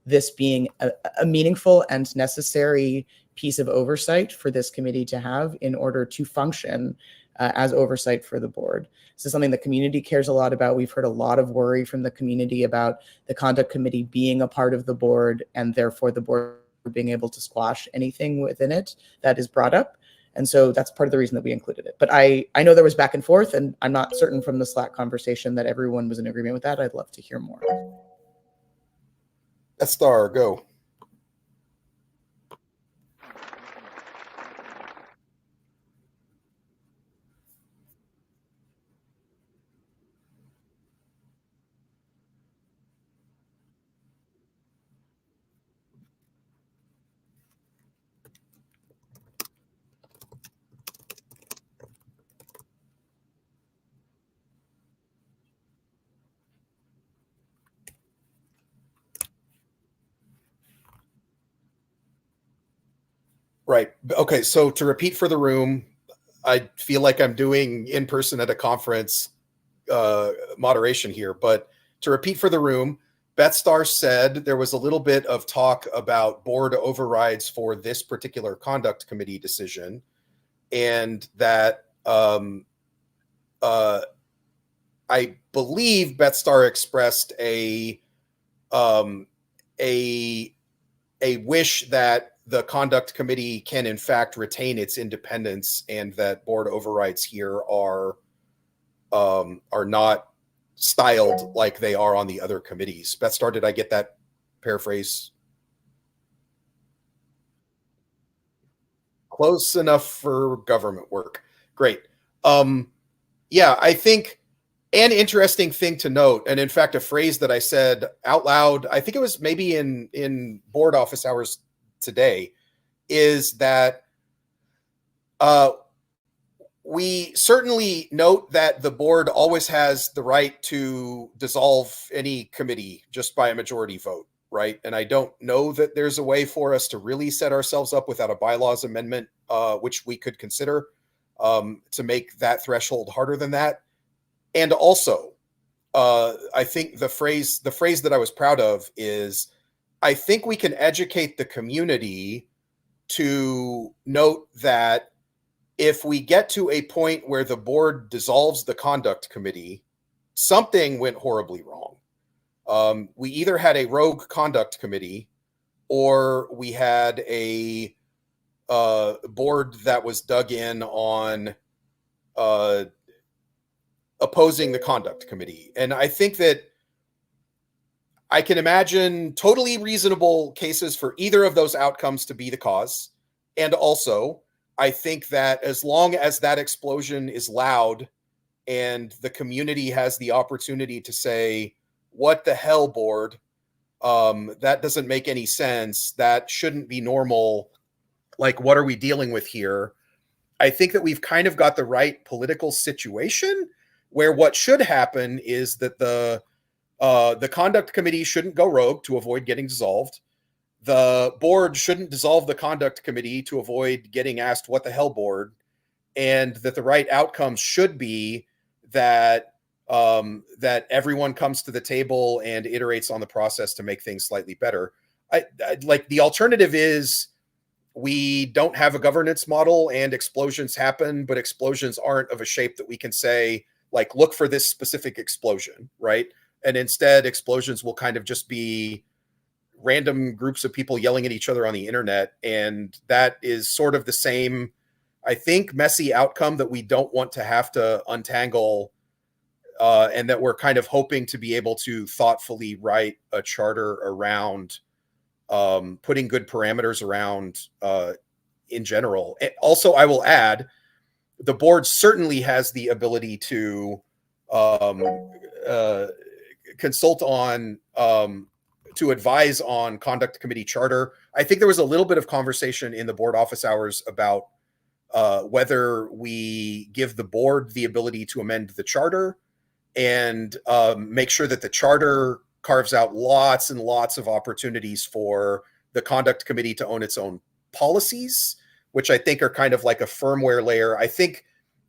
this being a meaningful and necessary piece of oversight for this committee to have in order to function as oversight for the board. This is something the community cares a lot about. We've heard a lot of worry from the community about the conduct committee being a part of the board and therefore the board being able to squash anything within it that is brought up. And so that's part of the reason that we included it. But I know there was back and forth, and I'm not certain from the Slack conversation that everyone was in agreement with that. I'd love to hear more. Star, go. Right. Okay. So to repeat for the room, I feel like I'm doing in person at a conference moderation here, but to repeat for the room, Beth Star said there was a little bit of talk about board overrides for this particular conduct committee decision, and that I believe Beth Star expressed a wish that the conduct committee can in fact retain its independence, and that board overrides here are not styled like they are on the other committees. Beth Star, did I get that paraphrase. Close enough for government work. Great. Yeah, I think an interesting thing to note, and in fact, a phrase that I said out loud, I think it was maybe in board office hours today, is that we certainly note that the board always has the right to dissolve any committee just by a majority vote, right? And I don't know that there's a way for us to really set ourselves up without a bylaws amendment, which we could consider, to make that threshold harder than that. And also, I think the phrase that I was proud of is, I think we can educate the community to note that if we get to a point where the board dissolves the conduct committee, something went horribly wrong. We either had a rogue conduct committee, or we had a board that was dug in on opposing the conduct committee. And I think that I can imagine totally reasonable cases for either of those outcomes to be the cause. And also, I think that as long as that explosion is loud and the community has the opportunity to say, what the hell, board? That doesn't make any sense. That shouldn't be normal. Like, what are we dealing with here? I think that we've kind of got the right political situation where what should happen is that the conduct committee shouldn't go rogue to avoid getting dissolved. The board shouldn't dissolve the conduct committee to avoid getting asked, what the hell, board? And that the right outcome should be that that everyone comes to the table and iterates on the process to make things slightly better. I like, the alternative is we don't have a governance model and explosions happen, but explosions aren't of a shape that we can say, like, look for this specific explosion, right? And instead, explosions will kind of just be random groups of people yelling at each other on the internet. And that is sort of the same, I think, messy outcome that we don't want to have to untangle, and that we're kind of hoping to be able to thoughtfully write a charter around, putting good parameters around in general. And also, I will add, the board certainly has the ability to consult on, to advise on conduct committee charter. I think there was a little bit of conversation in the board office hours about whether we give the board the ability to amend the charter and make sure that the charter carves out lots and lots of opportunities for the conduct committee to own its own policies, which I think are kind of like a firmware layer. I think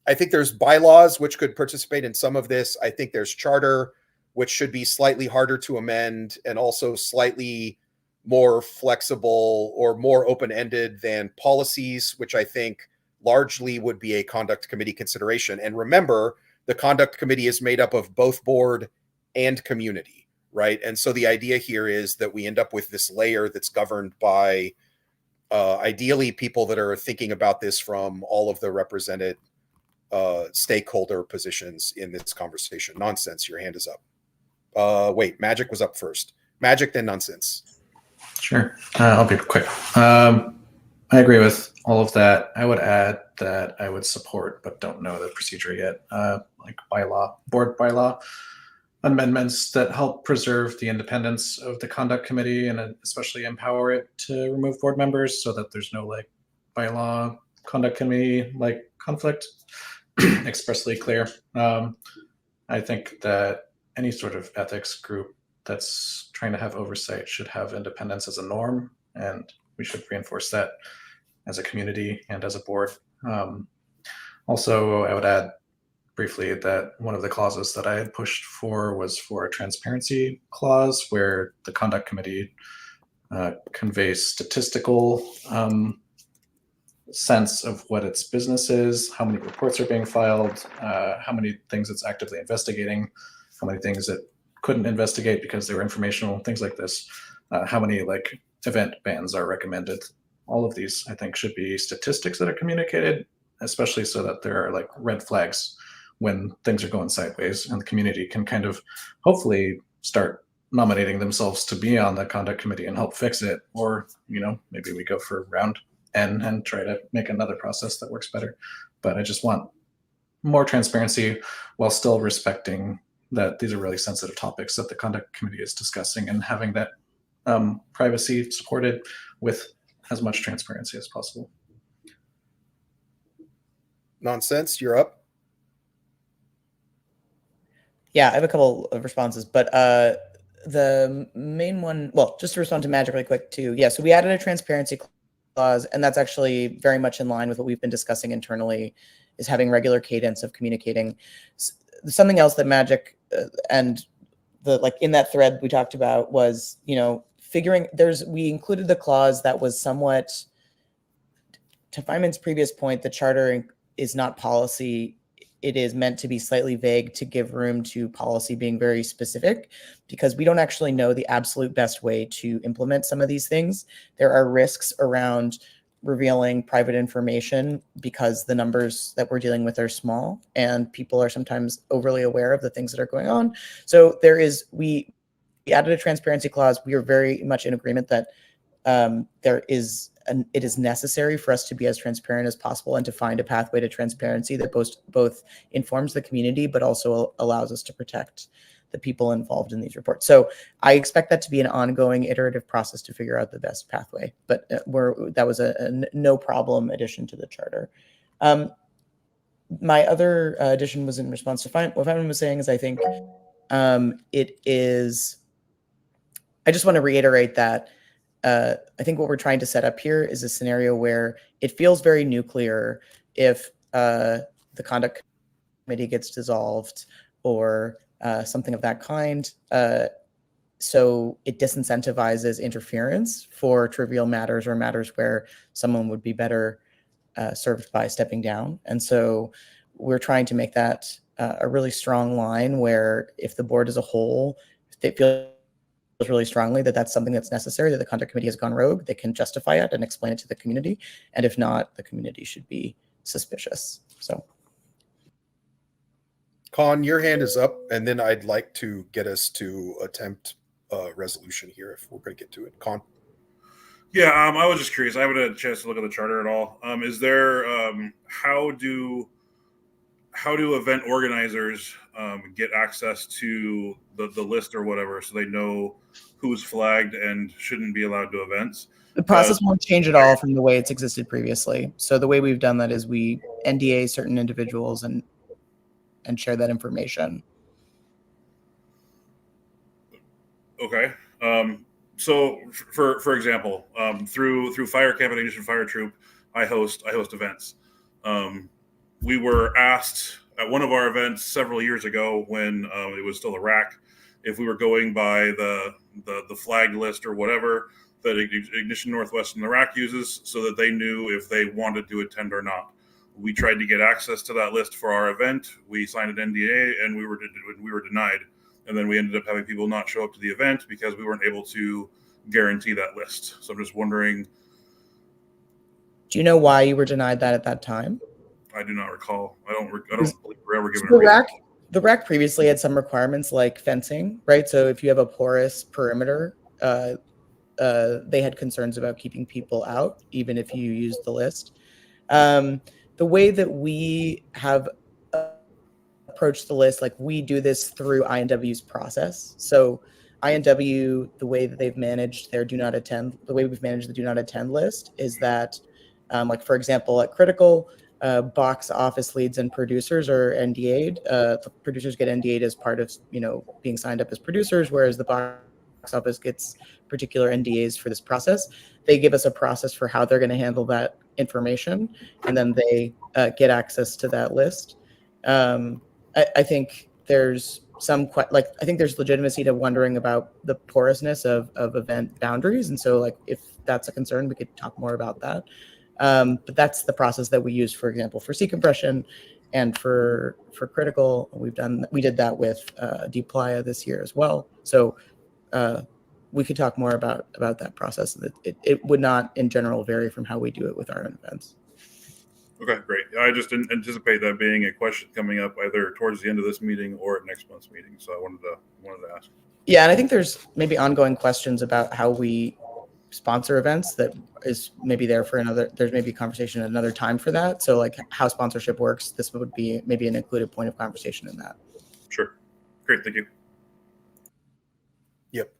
there's bylaws which could participate in some of this. I think there's charter, which should be slightly harder to amend and also slightly more flexible or more open-ended than policies, which I think largely would be a conduct committee consideration. And remember, the conduct committee is made up of both board and community, right? And so the idea here is that we end up with this layer that's governed by ideally people that are thinking about this from all of the represented stakeholder positions in this conversation. Nonsense, your hand is up. Wait, Magic was up first. Magic, then Nonsense. Sure. I'll be quick. I agree with all of that. I would add that I would support, but don't know the procedure yet, like board bylaw amendments that help preserve the independence of the conduct committee and especially empower it to remove board members so that there's no like bylaw conduct committee like conflict. Expressly clear. I think that any sort of ethics group that's trying to have oversight should have independence as a norm, and we should reinforce that as a community and as a board. Also, I would add briefly that one of the clauses that I had pushed for was for a transparency clause where the conduct committee conveys statistical sense of what its business is, how many reports are being filed, how many things it's actively investigating, how many things it couldn't investigate because they were informational, things like this, how many like event bans are recommended. All of these, I think, should be statistics that are communicated, especially so that there are like red flags when things are going sideways and the community can kind of hopefully start nominating themselves to be on the conduct committee and help fix it, or maybe we go for round N and try to make another process that works better. But I just want more transparency while still respecting that these are really sensitive topics that the conduct committee is discussing, and having that privacy supported with as much transparency as possible. Nonsense, you're up. Yeah, I have a couple of responses, but the main one, well, just to respond to Magic really quick too. Yeah, so we added a transparency clause, and that's actually very much in line with what we've been discussing internally, is having regular cadence of communicating. Something else that Magic and in that thread we talked about was, we included the clause that was somewhat, to Feynman's previous point, the charter is not policy. It is meant to be slightly vague to give room to policy being very specific, because we don't actually know the absolute best way to implement some of these things. There are risks around revealing private information because the numbers that we're dealing with are small and people are sometimes overly aware of the things that are going on. So we added a transparency clause. We are very much in agreement that it is necessary for us to be as transparent as possible and to find a pathway to transparency that both informs the community but also allows us to protect the people involved in these reports. So I expect that to be an ongoing iterative process to figure out the best pathway, but that was a no problem addition to the charter. My other addition was in response to what Feynman was saying, is I think it is, I just want to reiterate that I think what we're trying to set up here is a scenario where it feels very nuclear if the conduct committee gets dissolved or something of that kind. So it disincentivizes interference for trivial matters or matters where someone would be better served by stepping down. And so we're trying to make that a really strong line where if the board as a whole, if they feel really strongly that that's something that's necessary, that the conduct committee has gone rogue, they can justify it and explain it to the community. And if not, the community should be suspicious. So, Con, your hand is up, and then I'd like to get us to attempt a resolution here if we're going to get to it. Con. Yeah, I was just curious. I haven't had a chance to look at the charter at all. Is there how do event organizers get access to the list or whatever, so they know who's flagged and shouldn't be allowed to events? The process won't change at all from the way it's existed previously. So the way we've done that is we NDA certain individuals and share that information. Okay. So for example, through Fire Camp and Ignition Fire Troop, I host events. We were asked at one of our events several years ago when it was still a RAC, if we were going by the flagged list or whatever that Ignition Northwest and the RAC uses, so that they knew if they wanted to attend or not. We tried to get access to that list for our event. We signed an NDA and we were denied. And then we ended up having people not show up to the event because we weren't able to guarantee that list. So I'm just wondering. Do you know why you were denied that at that time? I do not recall. I don't believe we're ever given a reason. The RAC previously had some requirements like fencing, right? So if you have a porous perimeter, they had concerns about keeping people out, even if you use the list. The way that we have approached the list, like we do this through INW's process. So INW, the way that they've managed their do not attend, the way we've managed the do not attend list is that, like for example, at Critical, box office leads and producers are NDA'd. The producers get NDA'd as part of, being signed up as producers, whereas the box office gets particular NDAs for this process. They give us a process for how they're going to handle that information, and then they get access to that list. I think there's I think there's legitimacy to wondering about the porousness of event boundaries, and so if that's a concern, we could talk more about that. But that's the process that we use, for example, for C-compression and for Critical. We did that with Deep Playa this year as well. So we could talk more about that process. It would not, in general, vary from how we do it with our own events. Okay, great. I just didn't anticipate that being a question coming up either towards the end of this meeting or at next month's meeting. So I wanted to ask. Yeah, and I think there's maybe ongoing questions about how we sponsor events that is maybe there for another, there's maybe conversation at another time for that. So like how sponsorship works, this would be maybe an included point of conversation in that. Sure. Great. Thank you. Yep.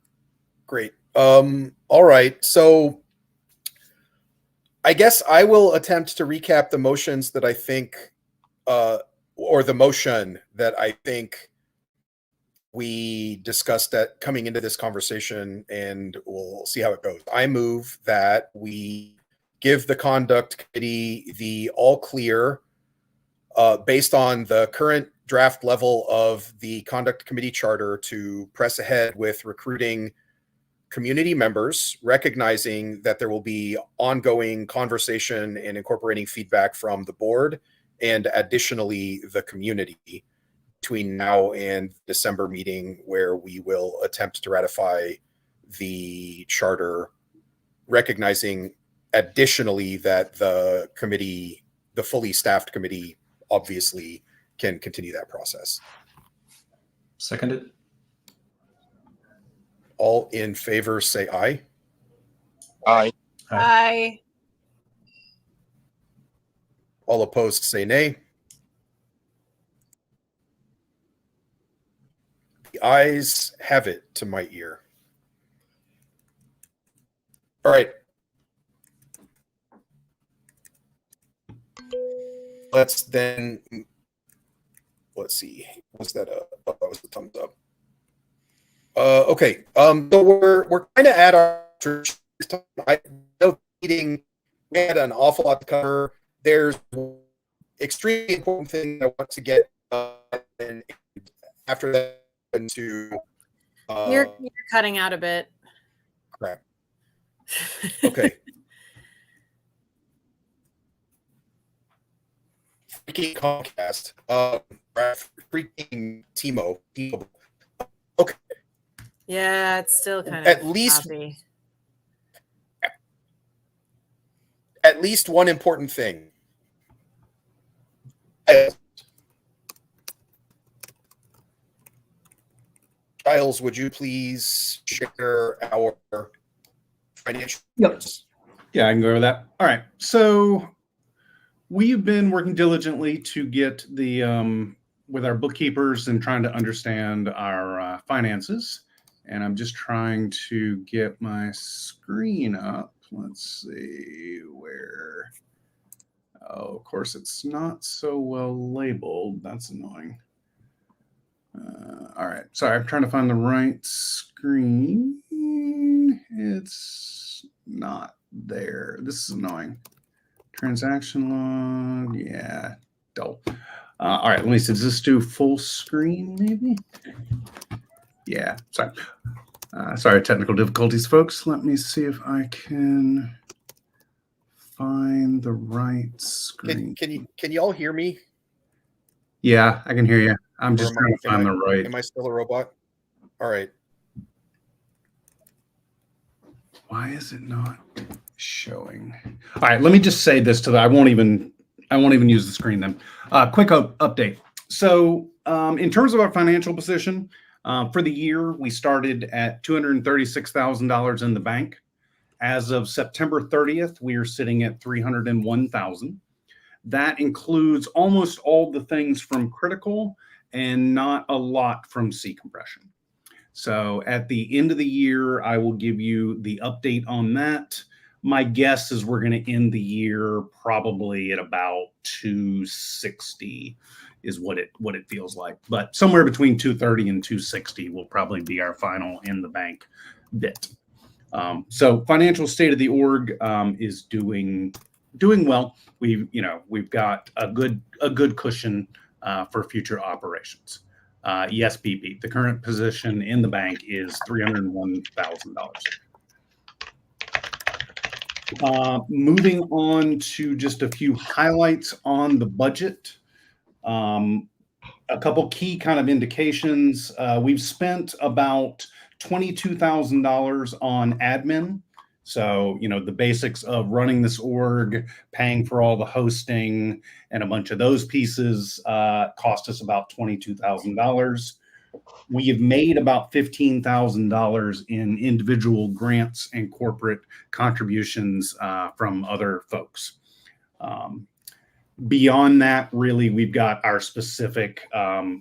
Great. All right. So I guess I will attempt to recap the motions that I think, or the motion that I think we discussed at coming into this conversation, and we'll see how it goes. I move that we give the conduct committee the all clear based on the current draft level of the conduct committee charter to press ahead with recruiting community members, recognizing that there will be ongoing conversation and incorporating feedback from the board and additionally the community between now and December meeting, where we will attempt to ratify the charter, recognizing additionally that the committee, the fully staffed committee, obviously can continue that process. Seconded. All in favor, say aye. Aye. Aye. All opposed, say nay. The ayes have it to my ear. All right. Let's then, let's see. Was that a, oh, that was a thumbs up. Okay. So we're kind of at our meeting. We had an awful lot to cover. There's extremely important thing I want to get and after that into You're cutting out a bit. crap. Okay. Freaking Comcast. Freaking Timo. Okay. Yeah, it's still kind of At least choppy. At least one important thing. Giles, would you please share our financial? Yep. Yeah, I can go over that. All right. So we've been working diligently to get the with our bookkeepers and trying to understand our finances. And I'm just trying to get my screen up. Let's see where. Oh, of course, it's not so well labeled. That's annoying. All right. Sorry, I'm trying to find the right screen. It's not there. This is annoying. Transaction log. Yeah. Dope. All right. Let me see. Does this do full screen maybe? Yeah. Sorry. Sorry, technical difficulties, folks. Let me see if I can find the right screen. Can you all hear me? Yeah, I can hear you. I'm just Or trying to find the right. Am I still a robot? All right. Why is it not showing? All right, let me just say this to the. I won't even use the screen then. Quick update. So, in terms of our financial position, for the year, we started at $236,000 in the bank. As of September 30th, we are sitting at $301,000. That includes almost all the things from critical and not a lot from C compression. So at the end of the year, I will give you the update on that. My guess is we're going to end the year probably at about 260 is what it feels like. But somewhere between 230 and 260 will probably be our final in the bank bit. So financial state of the org is doing well. We've got a good cushion for future operations. Yes, BP. The current position in the bank is $301,000. Moving on to just a few highlights on the budget. A couple key kind of indications. We've spent about $22,000 on admin. So, the basics of running this org, paying for all the hosting, and a bunch of those pieces cost us about $22,000. We have made about $15,000 in individual grants and corporate contributions from other folks. Beyond that, really, we've got our specific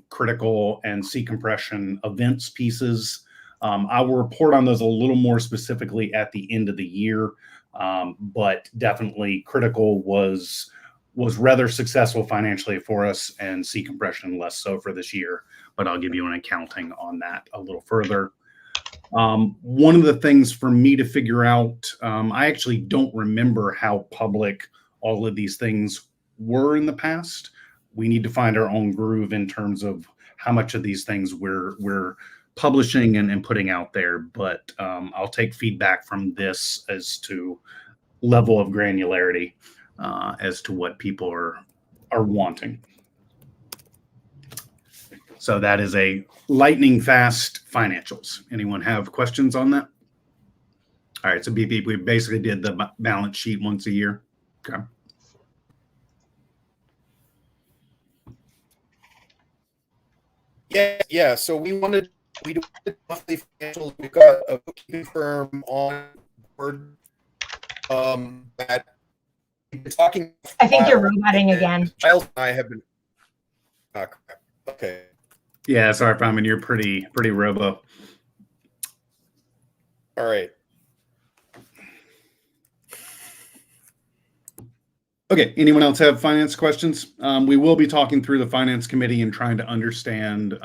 critical and sea compression events pieces. I will report on those a little more specifically at the end of the year, but definitely critical was rather successful financially for us, and sea compression less so for this year. But I'll give you an accounting on that a little further. One of the things for me to figure out, I actually don't remember how public all of these things were in the past. We need to find our own groove in terms of how much of these things we're publishing and putting out there. But I'll take feedback from this as to level of granularity as to what people are wanting. So that is a lightning fast financials. Anyone have questions on that? All right, so BP, we basically did the balance sheet once a year. Okay. Yeah. So we do monthly financials. We've got a bookkeeping firm on board that we've been talking. I think you're roboting again. Giles and I have been. Okay. Yeah, sorry, Feynman, you're pretty robo. All right. Okay, anyone else have finance questions? We will be talking through the finance committee and trying to understand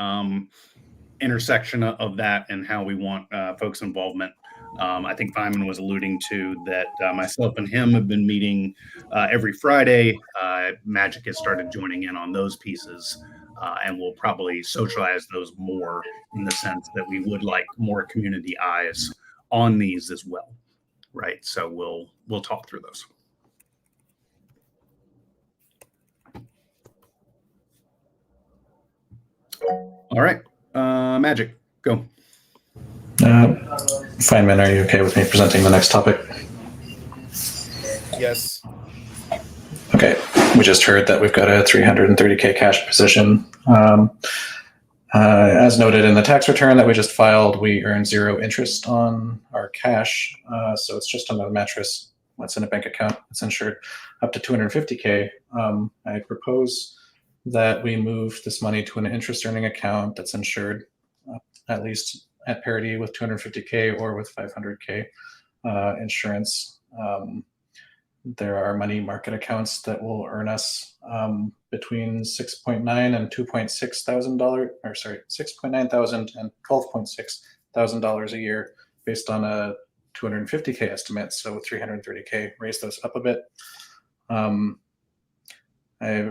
intersection of that and how we want folks' involvement. I think Feynman was alluding to that myself and him have been meeting every Friday. Magic has started joining in on those pieces, and we'll probably socialize those more in the sense that we would like more community eyes on these as well, right? So we'll talk through those. All right, Magic, go. Feynman, are you okay with me presenting the next topic? Yes. Okay, we just heard that we've got a 330K cash position. As noted in the tax return that we just filed, we earn 0 interest on our cash, so it's just under the mattress. What's in a bank account? It's insured up to 250K. I propose that we move this money to an interest earning account that's insured at least at parity with 250K or with 500K insurance. There are money market accounts that will earn us between $6.9 and $2.6 thousand, or sorry, $6.9 thousand and $12.6 thousand a year based on a 250K estimate. So 330K, raise those up a bit. I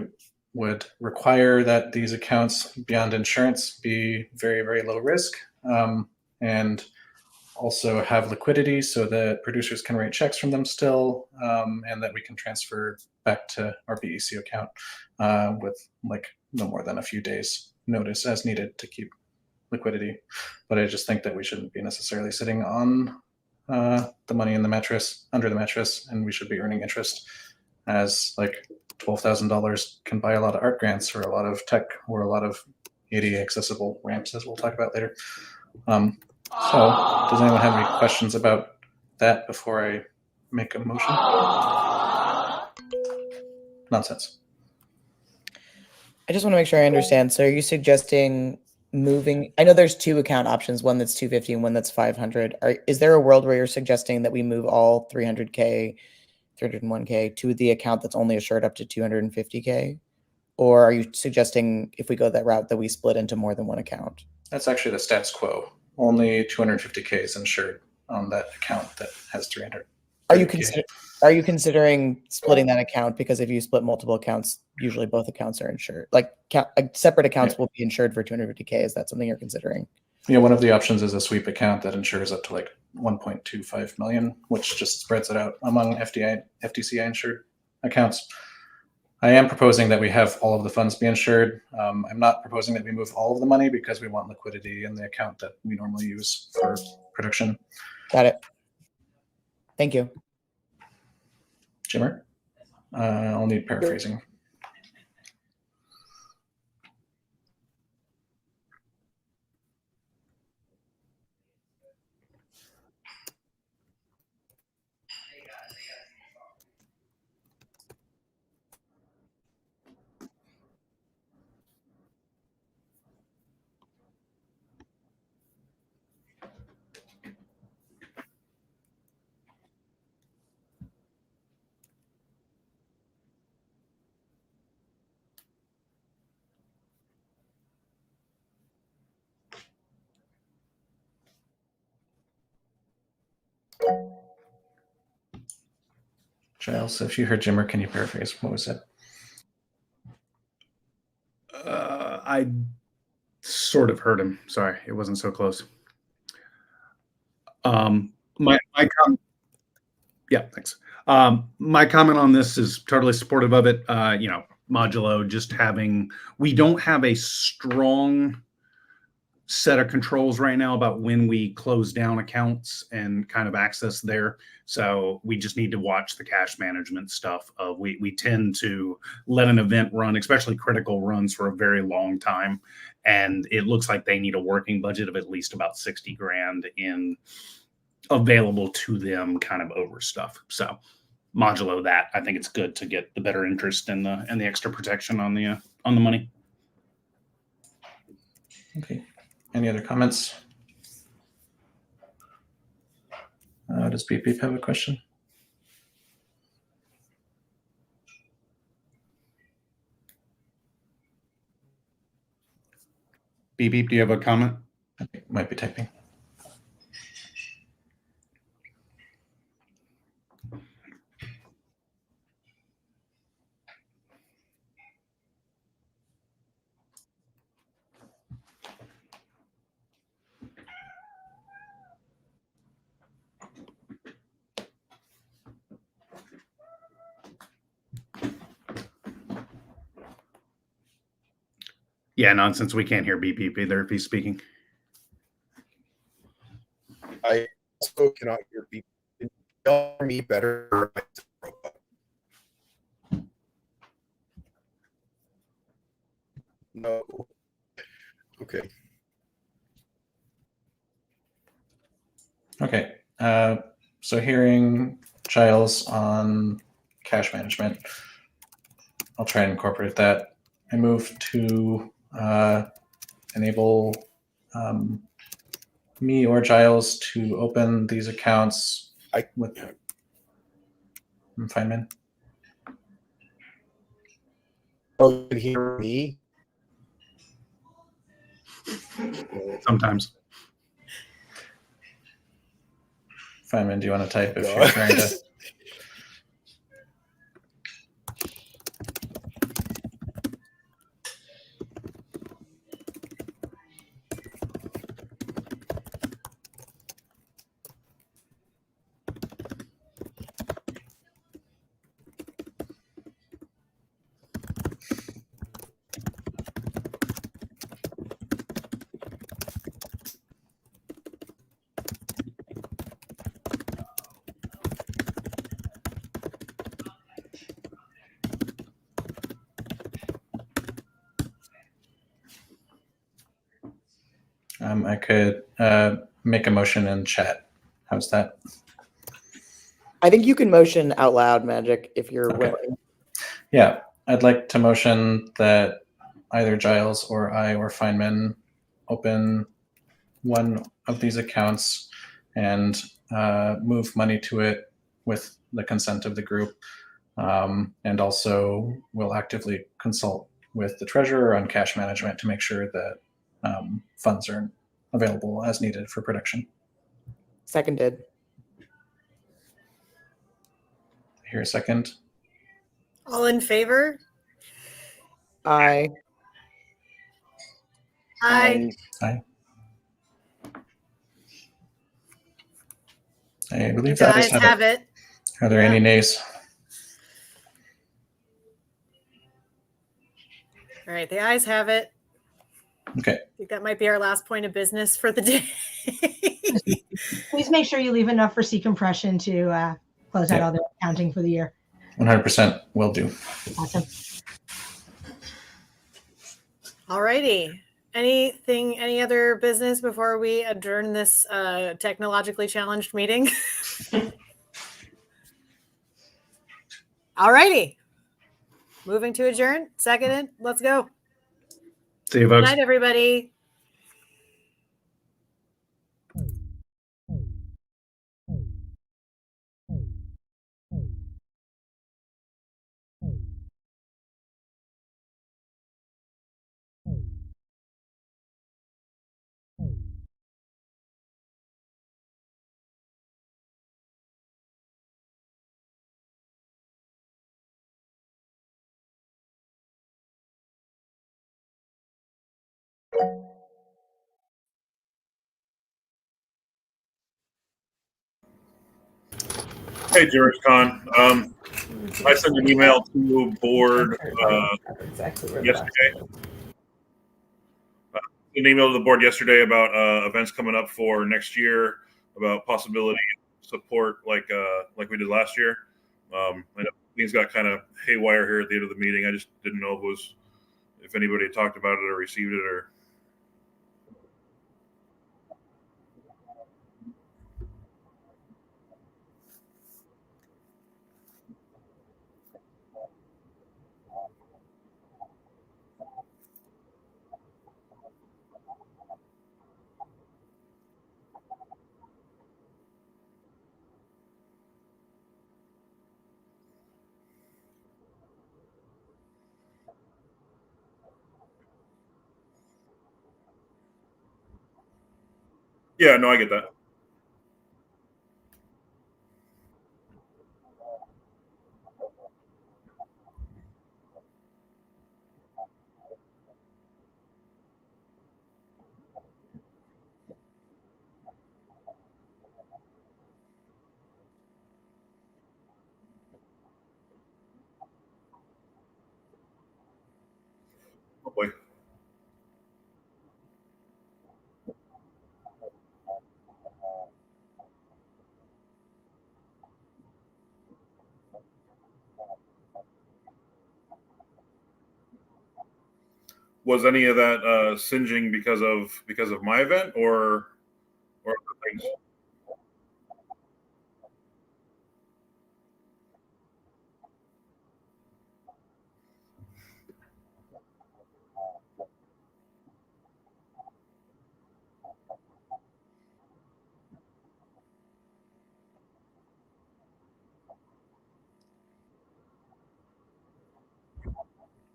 would require that these accounts beyond insurance be very, very low risk, and also have liquidity so that producers can write checks from them still, and that we can transfer back to our BEC account with like no more than a few days notice as needed to keep liquidity. But I just think that we shouldn't be necessarily sitting on the money in the mattress, under the mattress, and we should be earning interest, as like $12,000 can buy a lot of art grants or a lot of tech or a lot of ADA accessible ramps, as we'll talk about later. So does anyone have any questions about that before I make a motion? Nonsense. I just want to make sure I understand. So are you suggesting moving? I know there's 2 account options, one that's 250 and one that's 500. Is there a world where you're suggesting that we move all 300K, 301K to the account that's only assured up to 250K? Or are you suggesting if we go that route that we split into more than one account? That's actually the status quo. Only 250K is insured on that account that has 300. Are you considering splitting that account? Because if you split multiple accounts, usually both accounts are insured. Like separate accounts will be insured for 250K. Is that something you're considering? Yeah, one of the options is a sweep account that insures up to like 1.25 million, which just spreads it out among FDCI insured accounts. I am proposing that we have all of the funds be insured. I'm not proposing that we move all of the money because we want liquidity in the account that we normally use for production. Got it. Thank you. Jimmer? I'll need paraphrasing. Giles, if you heard Jimmer, can you paraphrase? What was it? I sort of heard him. Sorry, it wasn't so close. My comment. Yeah, thanks. My comment on this is totally supportive of it. Modulo just we don't have a strong set of controls right now about when we close down accounts and kind of access there. So we just need to watch the cash management stuff. We tend to let an event run, especially critical runs, for a very long time. And it looks like they need a working budget of at least about 60 grand in available to them kind of over stuff. So modulo that, I think it's good to get the better interest and the extra protection on the money. Okay. Any other comments? Does Beep Beep have a question? Beep Beep, do you have a comment? Okay, might be typing. Yeah, nonsense. We can't hear Beep Beep either if he's speaking. I also cannot hear Beep. Can you hear me better? No. Okay. Okay. So hearing Giles on cash management, I'll try and incorporate that. I move to enable me or Giles to open these accounts with Feynman. Oh, you can hear me? Sometimes. Feynman, do you want to type if God. you're trying to? I could make a motion in chat. How's that? I think you can motion out loud, Magic, if you're willing. Yeah, I'd like to motion that either Giles or I or Feynman open one of these accounts and move money to it with the consent of the group. And also we'll actively consult with the treasurer on cash management to make sure that funds are available as needed for production. Seconded. Here a second. All in favor? Aye. Aye. Aye. I believe The that ayes have it. Are there any nays? All right, the ayes have it. Okay. I think that might be our last point of business for the day. Please make sure you leave enough for C-compression to close out Yeah. all the accounting for the year. 100% will do. Awesome. All righty. Any other business before we adjourn this technologically challenged meeting? All righty. Moving to adjourn. Seconded. Let's go. See you, Good folks. night, everybody. Hey, George Khan. I sent an email to board yesterday. An email to the board yesterday about events coming up for next year, about possibility of support like we did last year. I know things got kind of haywire here at the end of the meeting. I just didn't know if anybody had talked about it or received it or. Yeah, no, I get that. Oh boy. Was any of that singeing because of my event or other things?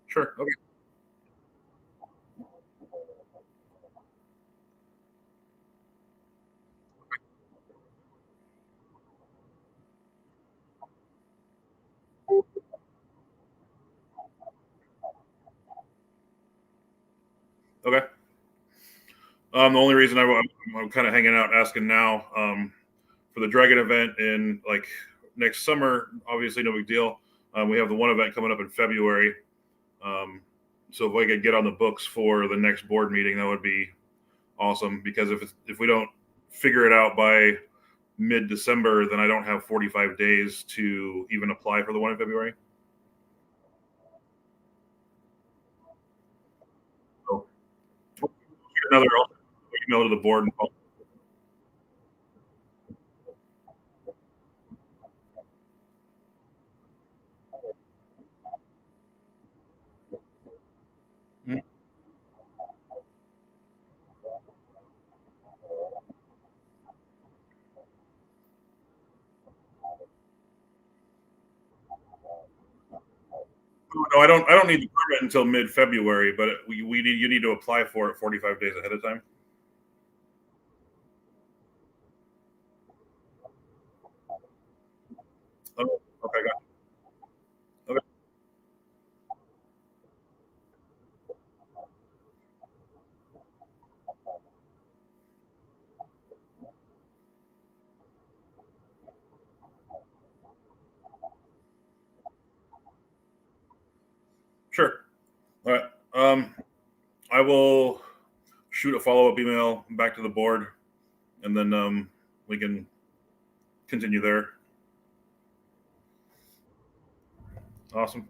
Sure. Okay. Okay. The only reason I'm kind of hanging out asking now for the Dragon event in like next summer, obviously no big deal. We have the one event coming up in February. So if I could get on the books for the next board meeting, that would be awesome. Because if we don't figure it out by mid-December, then I don't have 45 days to even apply for the one in February. So another email to the board. Mm. No, I don't. I don't need the permit until mid-February, but you need to apply for it 45 days ahead of time. Oh, okay, got it. Okay. Sure. All right. I will shoot a follow-up email back to the board, and then we can continue there. Awesome.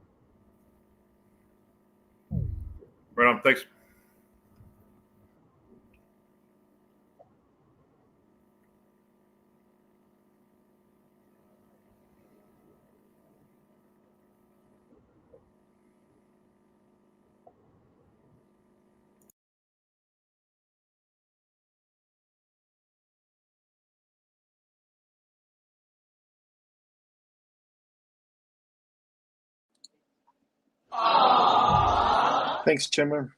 Right on. Thanks. Thanks, Chimmer.